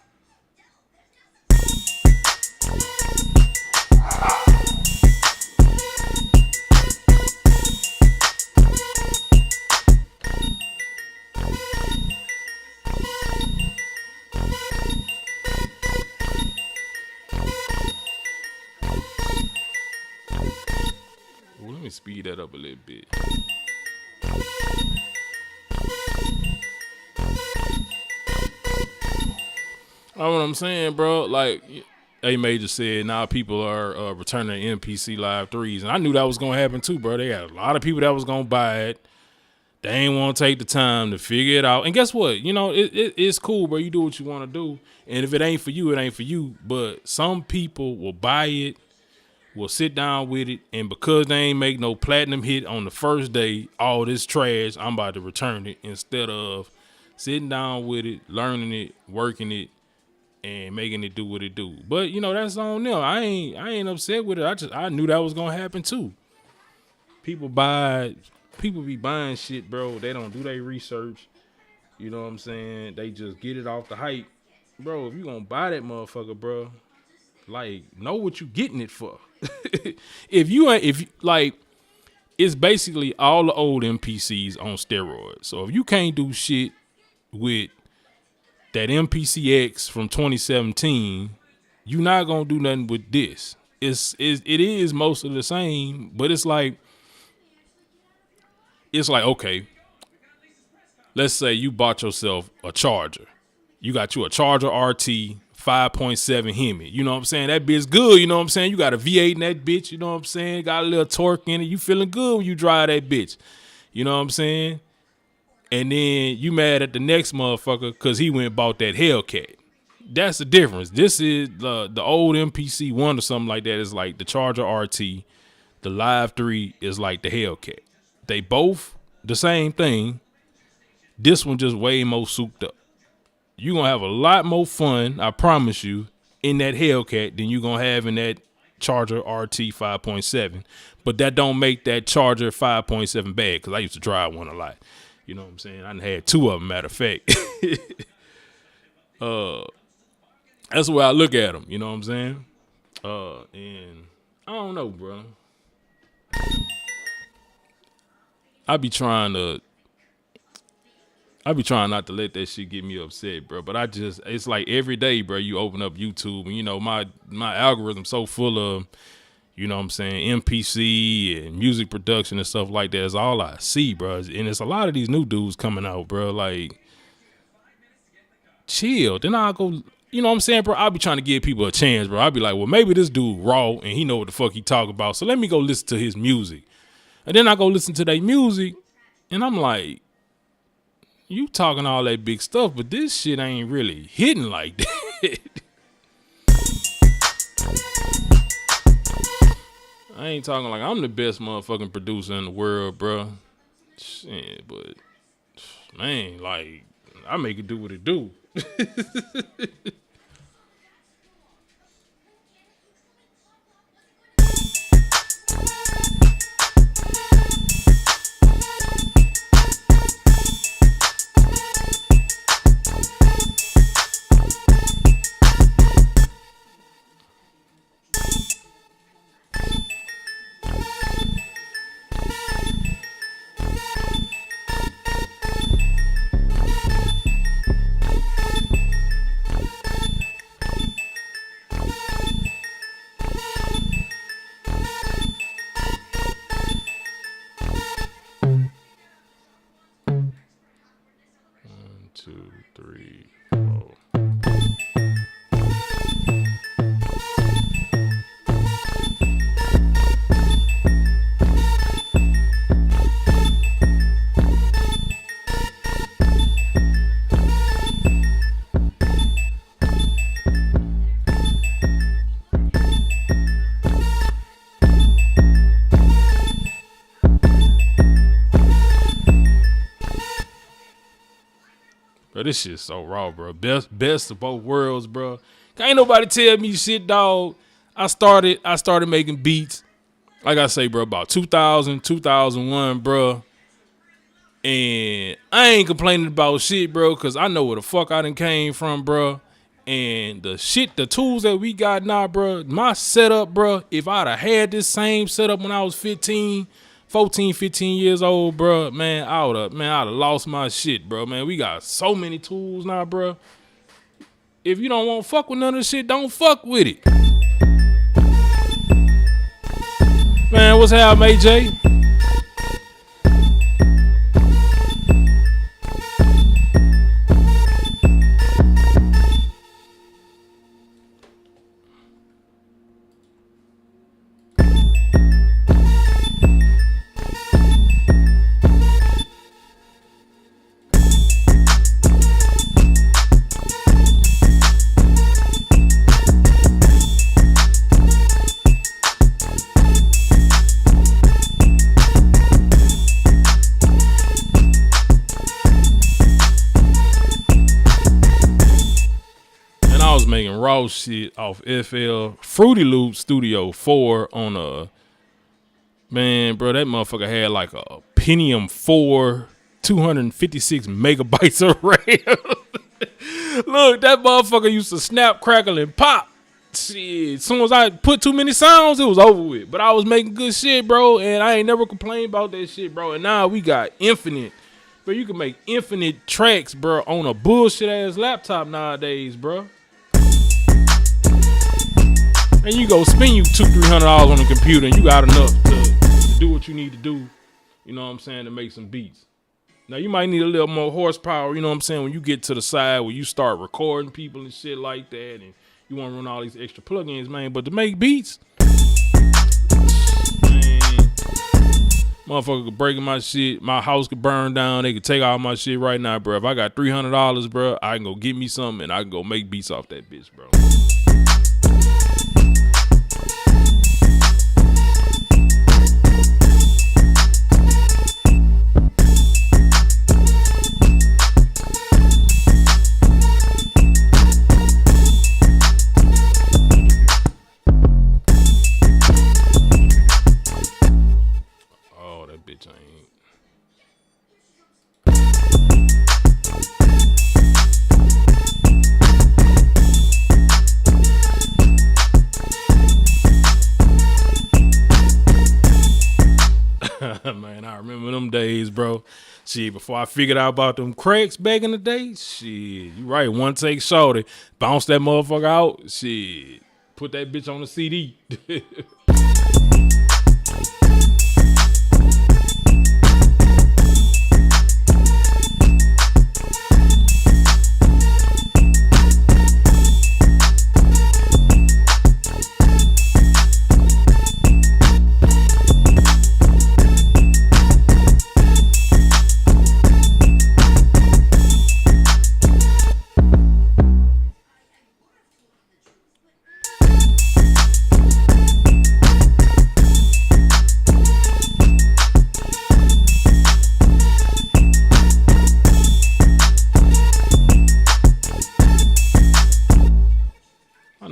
Well, let me speed that up a little bit. Know what I'm saying, bro? Like, A Major said, now people are returning NPC Live 3s. And I knew that was going to happen too, bro. They had a lot of people that was going to buy it. They ain't want to take the time to figure it out. And guess what? It's cool, bro. You do what you want to do. And if it ain't for you, it ain't for you. But some people will buy it, will sit down with it, and because they ain't make no platinum hit on the first day, all this trash, I'm about to return it, instead of sitting down with it, learning it, working it, and making it do what it do. But that's on them. I ain't upset with it. I knew that was gonna happen too. People be buying shit, bro. They don't do their research. You know what I'm saying? They just get it off the hype. Bro, if you gonna buy that motherfucker, bro, like, know what you getting it for. It's basically all the old NPCs on steroids. So if you can't do shit with that NPCX from 2017, you're not gonna do nothing with this. It is most of the same, but it's like, okay, let's say you bought yourself a Charger. You got you a Charger RT 5.7 Hemi. You know what I'm saying? That bitch good, you know what I'm saying? You got a V8 in that bitch, you know what I'm saying? Got a little torque in it. You feeling good when you drive that bitch. You know what I'm saying? And then you mad at the next motherfucker because he went and bought that Hellcat. That's the difference. This is the old MPC 1 or something like that is like the Charger RT. The Live 3 is like the Hellcat. They both the same thing. This one just way more souped up. You're going to have a lot more fun, I promise you, in that Hellcat than you're going to have in that Charger RT 5.7. But that don't make that Charger 5.7 bad, because I used to drive one a lot. You know what I'm saying? I done had 2 of them, matter of fact. That's the way I look at them. You know what I'm saying? And I don't know, bro. I be trying not to let that shit get me upset, bro. But it's like every day, bro, you open up YouTube and, my algorithm's so full of, you know what I'm saying, MPC and music production and stuff like that is all I see, bro. And it's a lot of these new dudes coming out, bro. Like, chill. Then I'll go, you know what I'm saying, bro? I'll be trying to give people a chance, bro. I'll be like, well, maybe this dude raw and he know what the fuck he talk about. So let me go listen to his music. And then I go listen to their music and I'm like, you talking all that big stuff, but this shit ain't really hitting like that. I ain't talking like I'm the best motherfucking producer in the world, bro. Shit, but man, like, I make it do what it do. 2, 3, 4. Bro, this shit's so raw, bro. Best of both worlds, bro. Ain't nobody tell me shit, dog. I started making beats, like I say, bro, about 2000, 2001, bro. And I ain't complaining about shit, bro, because I know where the fuck I done came from, bro. And the tools that we got now, bro, my setup, bro, if I'd have had this same setup when I was 14 years old, bro, man, I'd have lost my shit, bro, man. We got so many tools now, bro. If you don't want to fuck with none of this shit, don't fuck with it. Man, what's happening, AJ? Making raw shit off FL Fruity Loop Studio 4 on man, bro, that motherfucker had like a Pentium 4, 256 megabytes of RAM. Look, that motherfucker used to snap, crackle, and pop. Shit, as soon as I put too many sounds, it was over with. But I was making good shit, bro, and I ain't never complained about that shit, bro. And now we got infinite. But you can make infinite tracks, bro, on a bullshit ass laptop nowadays, bro. And you go spend you $200-300 on the computer and you got enough to do what you need to do, you know what I'm saying, to make some beats. Now you might need a little more horsepower, you know what I'm saying, when you get to the side where you start recording people and shit like that and you want to run all these extra plugins, man. But to make beats, man, motherfucker could break my shit, my house could burn down, they could take all my shit right now, bro. If I got $300, bro, I can go get me something and I can go make beats off that bitch, bro. Man, I remember them days, bro. Shit, before I figured out about them cracks back in the day, shit, you right, one take shorty, bounce that motherfucker out, shit, put that bitch on the CD.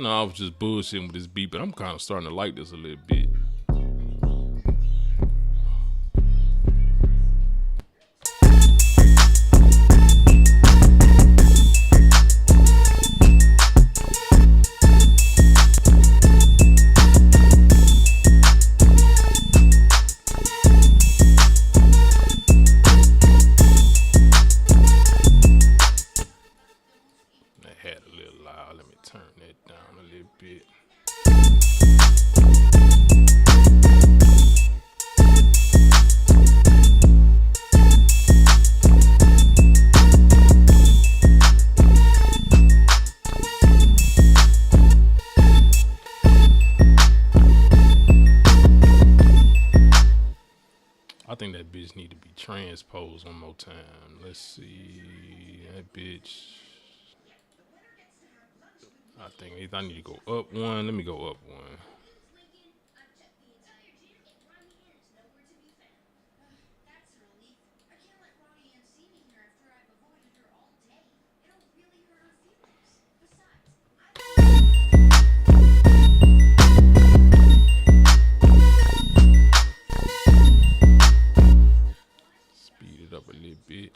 I was just bullshitting with this beat, but I'm kind of starting to like this a little bit. Turn that down a little bit. transpose one more time. Let's see that bitch. I think I need to go up one. Let me go up one. Speed it up a little bit.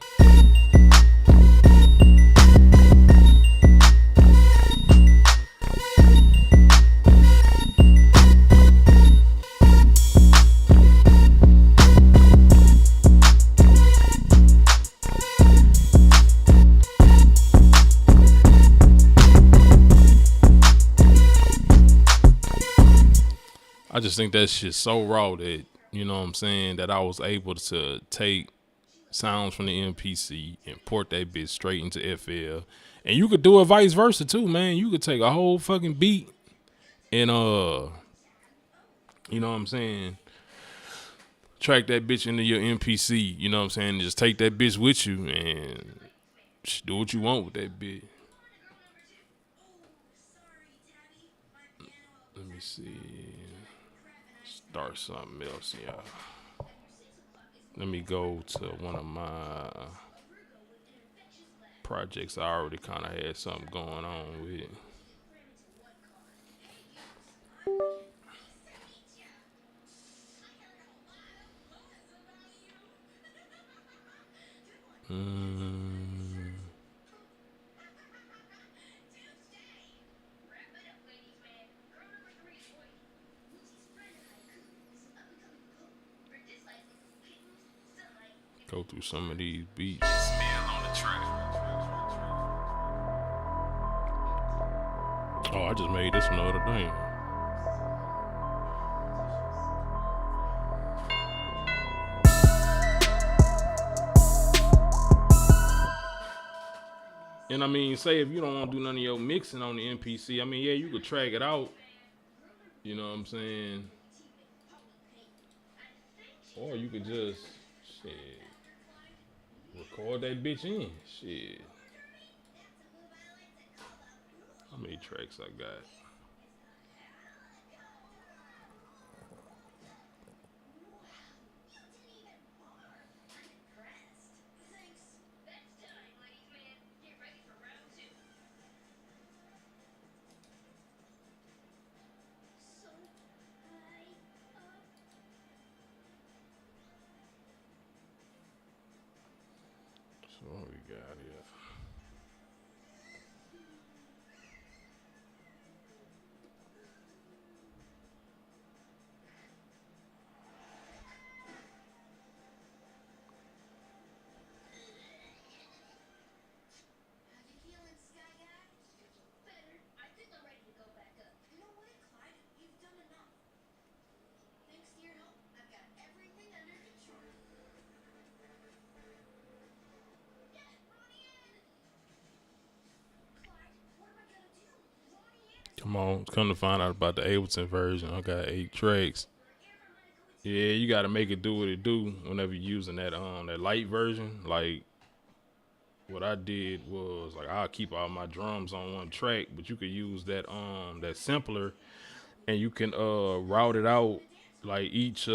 I just think that shit's so raw that, you know what I'm saying, that I was able to take sounds from the MPC and port that bitch straight into FL. And you could do it vice versa too, man. You could take a whole fucking beat and you know what I'm saying, track that bitch into your MPC, you know what I'm saying, and just take that bitch with you and just do what you want with that bitch. Let me see. Start something else, y'all. Let me go to one of my projects I already kind of had something going on with. Go through some of these beats. Smell on the track. Oh, I just made this one the other day. And I mean, say if you don't want to do none of your mixing on the MPC, I mean, yeah, you could track it out. You know what I'm saying? Or you could just, shit, record that bitch in. Shit. How many tracks I got? So what we got here? Come on, come to find out about the Ableton version. I got 8 tracks. Yeah, you gotta make it do what it do whenever you're using that that light version. Like what I did was like I'll keep all my drums on one track, but you could use that that sampler and you can route it out like each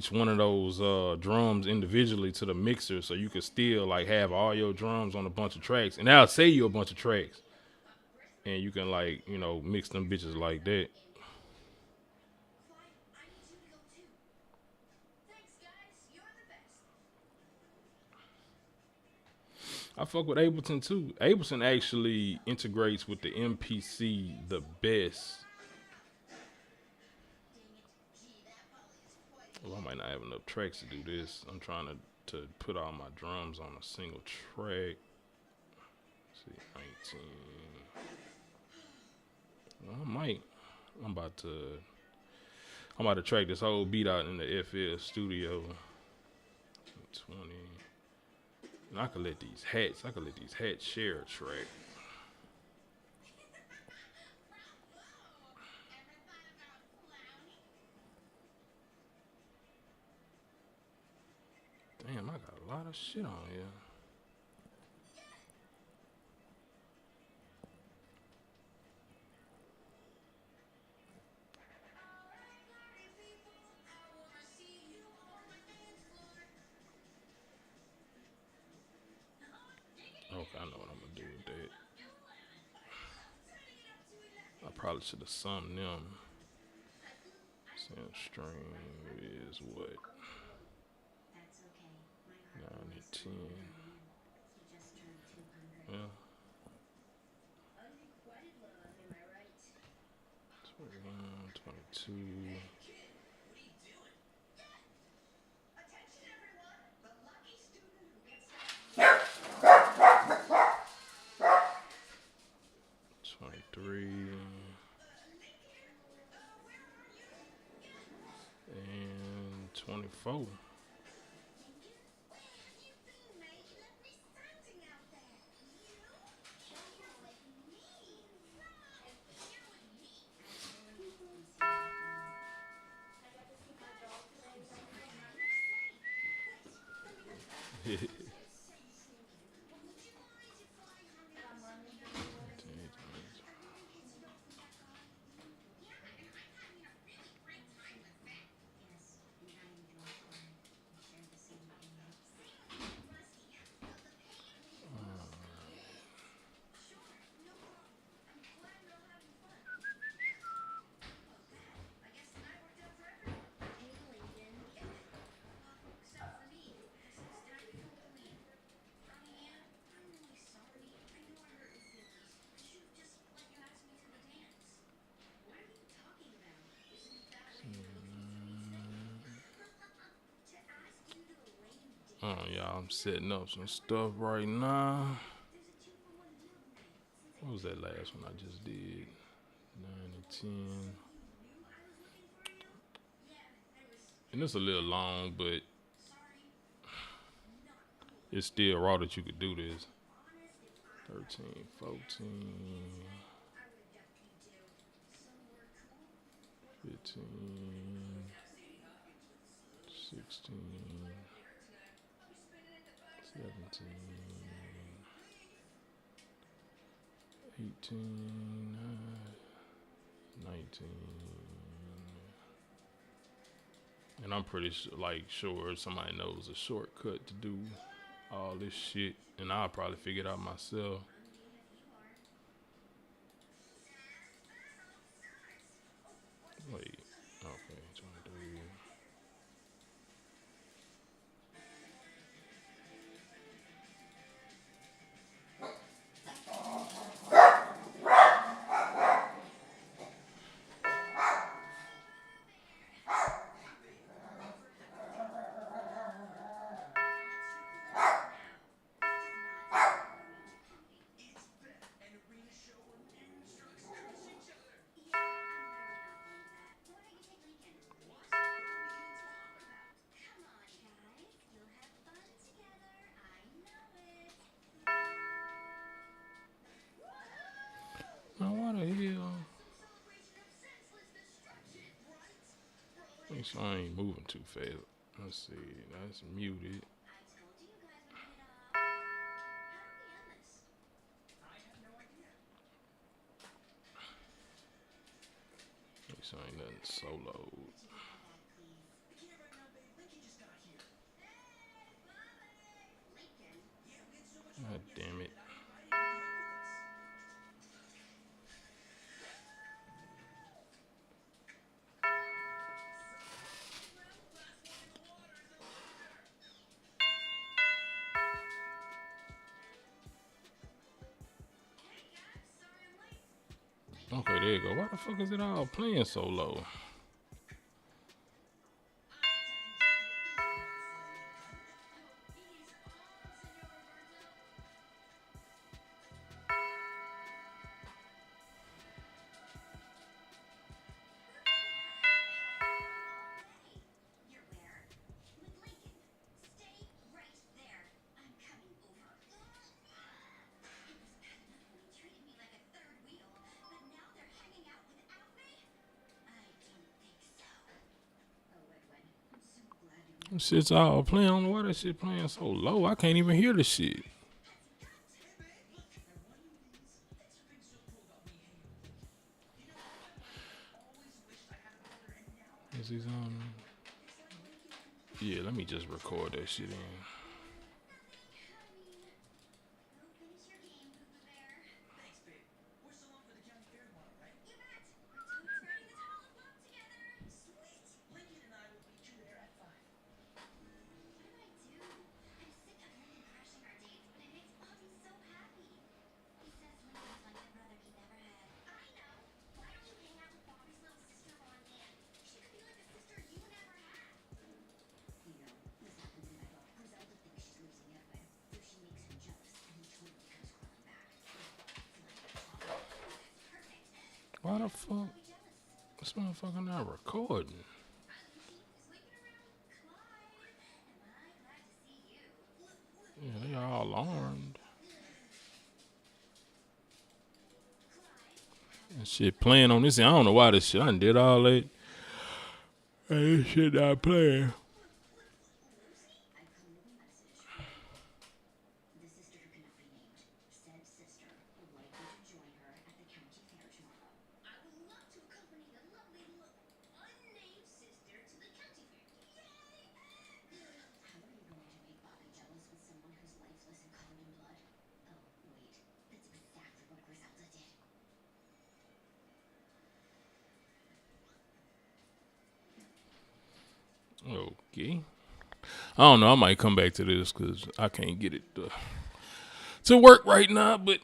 one of those drums individually to the mixer, so you could still like have all your drums on a bunch of tracks, and that'll save you a bunch of tracks, and you can like, you know, mix them bitches like that. I fuck with Ableton too. Ableton actually integrates with the MPC the best. Well, I might not have enough tracks to do this. I'm trying to put all my drums on a single track. Let's see, 19. Well, I might. I'm about to track this whole beat out in the FL Studio. 20. And I could let these hats share a track. Damn, I got a lot of shit on here. Okay, I know what I'm gonna do with that. I probably should have summed them. Sound stream is what? 9 and 10. Yeah. 21, 22. 23 and 24. Y'all, I'm setting up some stuff right now. What was that last one I just did? 9 and 10. And it's a little long, but it's still raw that you could do this. 13, 14, 15, 16, 17, 18, 19. And I'm pretty sure somebody knows a shortcut to do all this shit. And I'll probably figure it out myself. Wait. Okay, 23. Now what the hell? Make sure I ain't moving too fast. Let's see. That's muted. Make sure ain't nothing solo. God damn it. Okay, there you go. Why the fuck is it all playing so low? This shit's all playing. I don't know why that shit playing so low. I can't even hear the shit. Is he on? Yeah, let me just record that shit in. Why the fuck? This motherfucker not recording. Yeah, they all alarmed. And shit playing on this. I don't know why this shit. I done did all that. And this shit not playing. Okay. I don't know. I might come back to this because I can't get it to work right now. But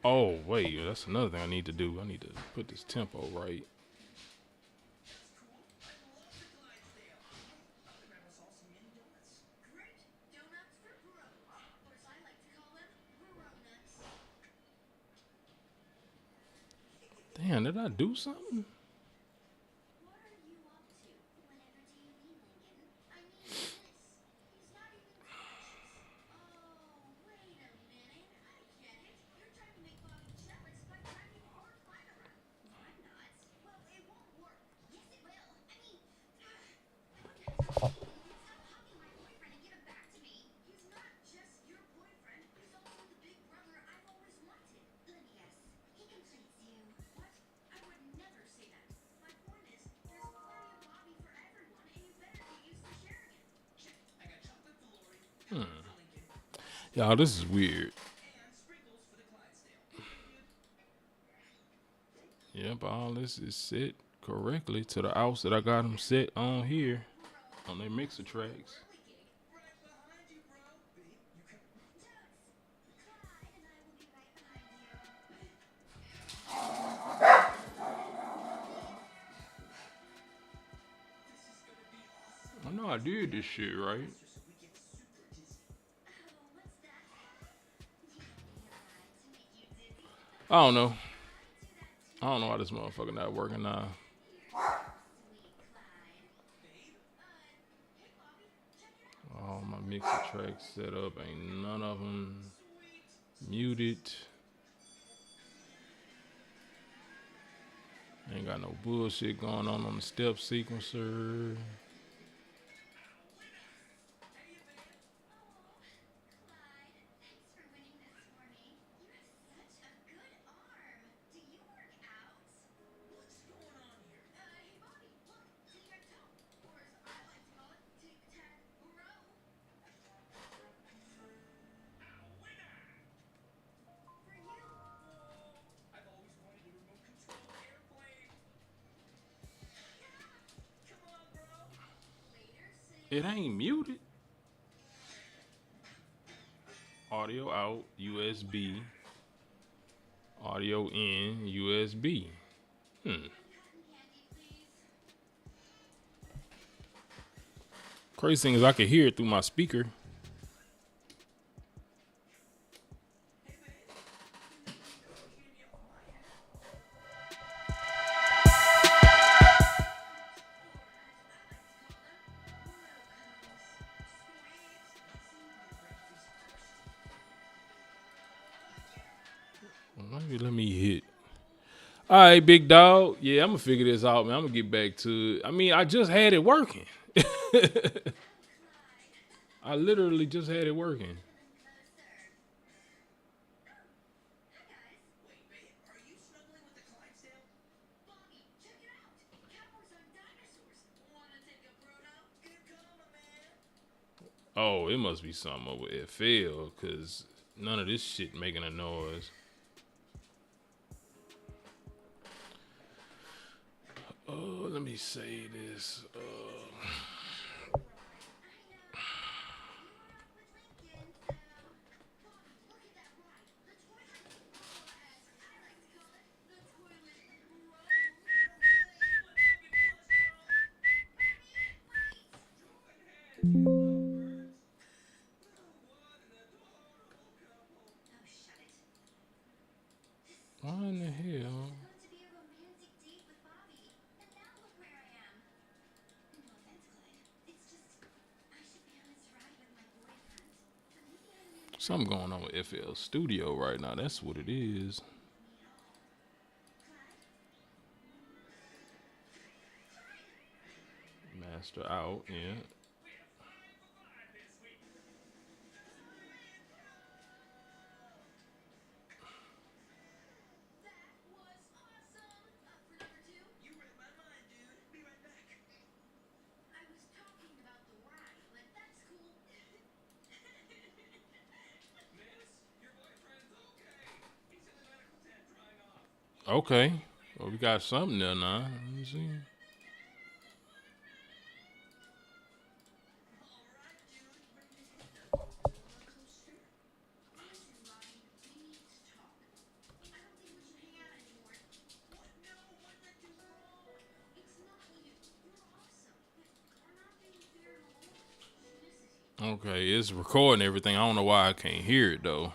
oh wait, that's another thing I need to do. I need to put this tempo right. Damn, did I do something? Y'all, this is weird. Yep, all this is set correctly to the house that I got them set on here on their mixer tracks. I know I did this shit right. I don't know. I don't know why this motherfucker not working now. All my mixer tracks set up. Ain't none of them muted. Ain't got no bullshit going on the step sequencer. It ain't muted. Audio out, USB. Audio in, USB. Crazy thing is I could hear it through my speaker. Maybe let me hit. All right, big dog. Yeah, I'm gonna figure this out, man. I'm gonna get back to it. I mean, I just had it working. I literally just had it working. Oh, it must be something over FL, cause none of this shit making a noise. Oh, let me say this. Why in the hell? Something going on with FL Studio right now. That's what it is. Master out, yeah. Okay. Well, we got something there now. Let me see. Okay, it's recording everything. I don't know why I can't hear it though.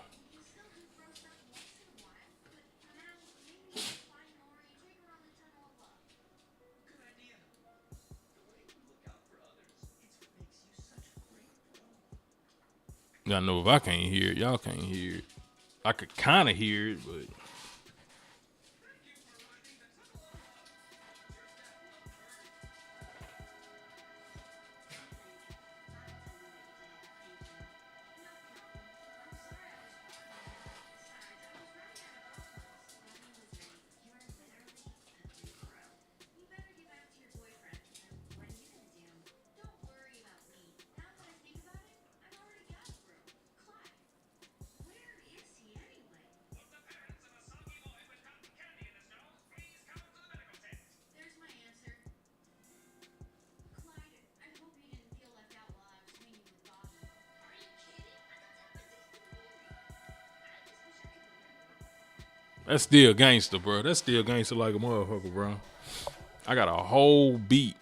I know if I can't hear it, y'all can't hear it. I could kind of hear it, but that's still gangster, bro. That's still gangster like a motherfucker, bro. I got a whole beat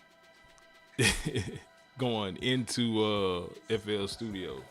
going into FL Studio.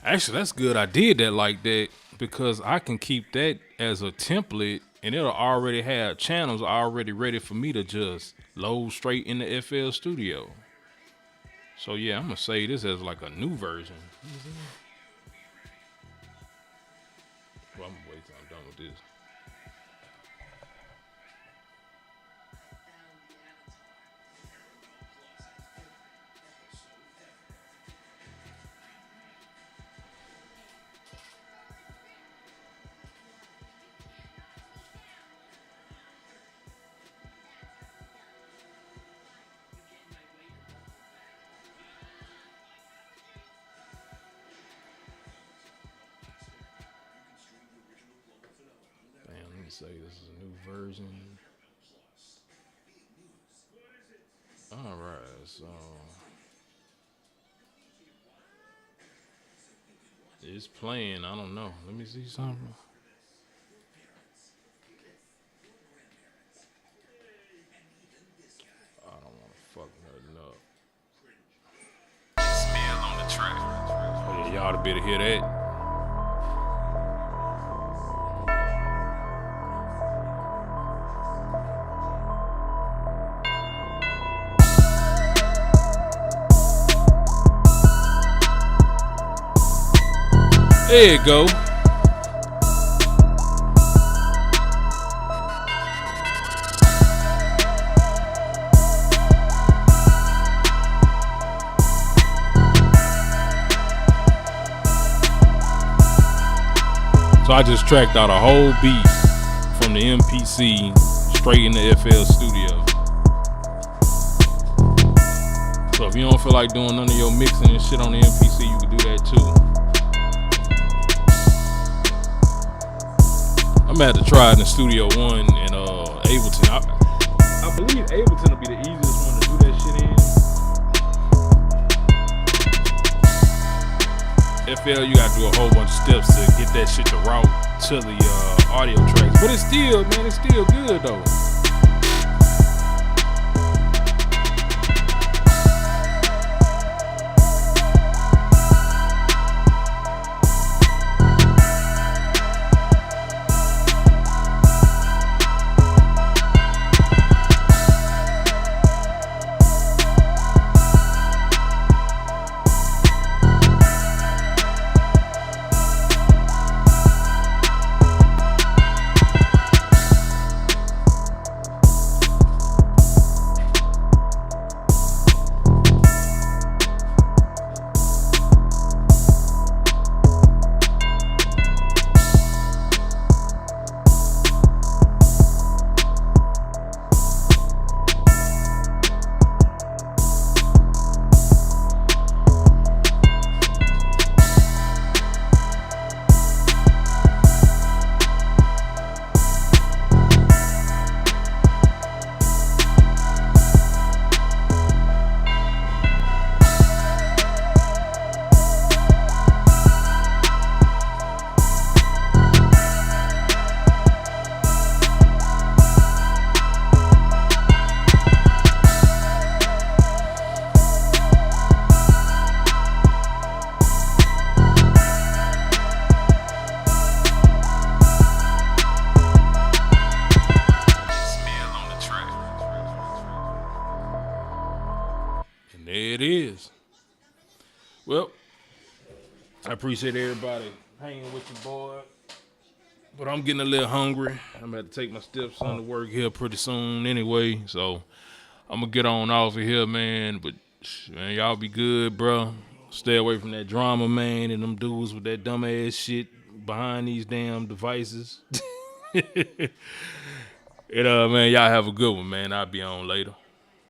Actually, that's good. I did that like that because I can keep that as a template and it'll already have channels already ready for me to just load straight in the FL Studio. So yeah, I'm gonna say this as like a new version. Well, I'm gonna wait till I'm done with this. Damn, let me say this is a new version. All right, so It's playing. I don't know. Let me see something. I don't want to fuck nothing up. Smell on the track. Oh, yeah, y'all to be able to hear that. There you go. So I just tracked out a whole beat from the MPC straight in the FL Studio. So if you don't feel like doing none of your mixing and shit on the MPC, you can do that too. I'm gonna have to try it in Studio One in Ableton. I believe Ableton will be the easiest one to do that shit in. FL, you gotta do a whole bunch of steps to get that shit to route to the audio tracks. But it's still, man, it's still good though. There it is. Well, I appreciate everybody hanging with your boy. But I'm getting a little hungry. I'm about to take my stepson to work here pretty soon anyway. So I'm going to get on off of here, man. But, man, y'all be good, bro. Stay away from that drama, man, and them dudes with that dumbass shit behind these damn devices. And, man, y'all have a good one, man. I'll be on later.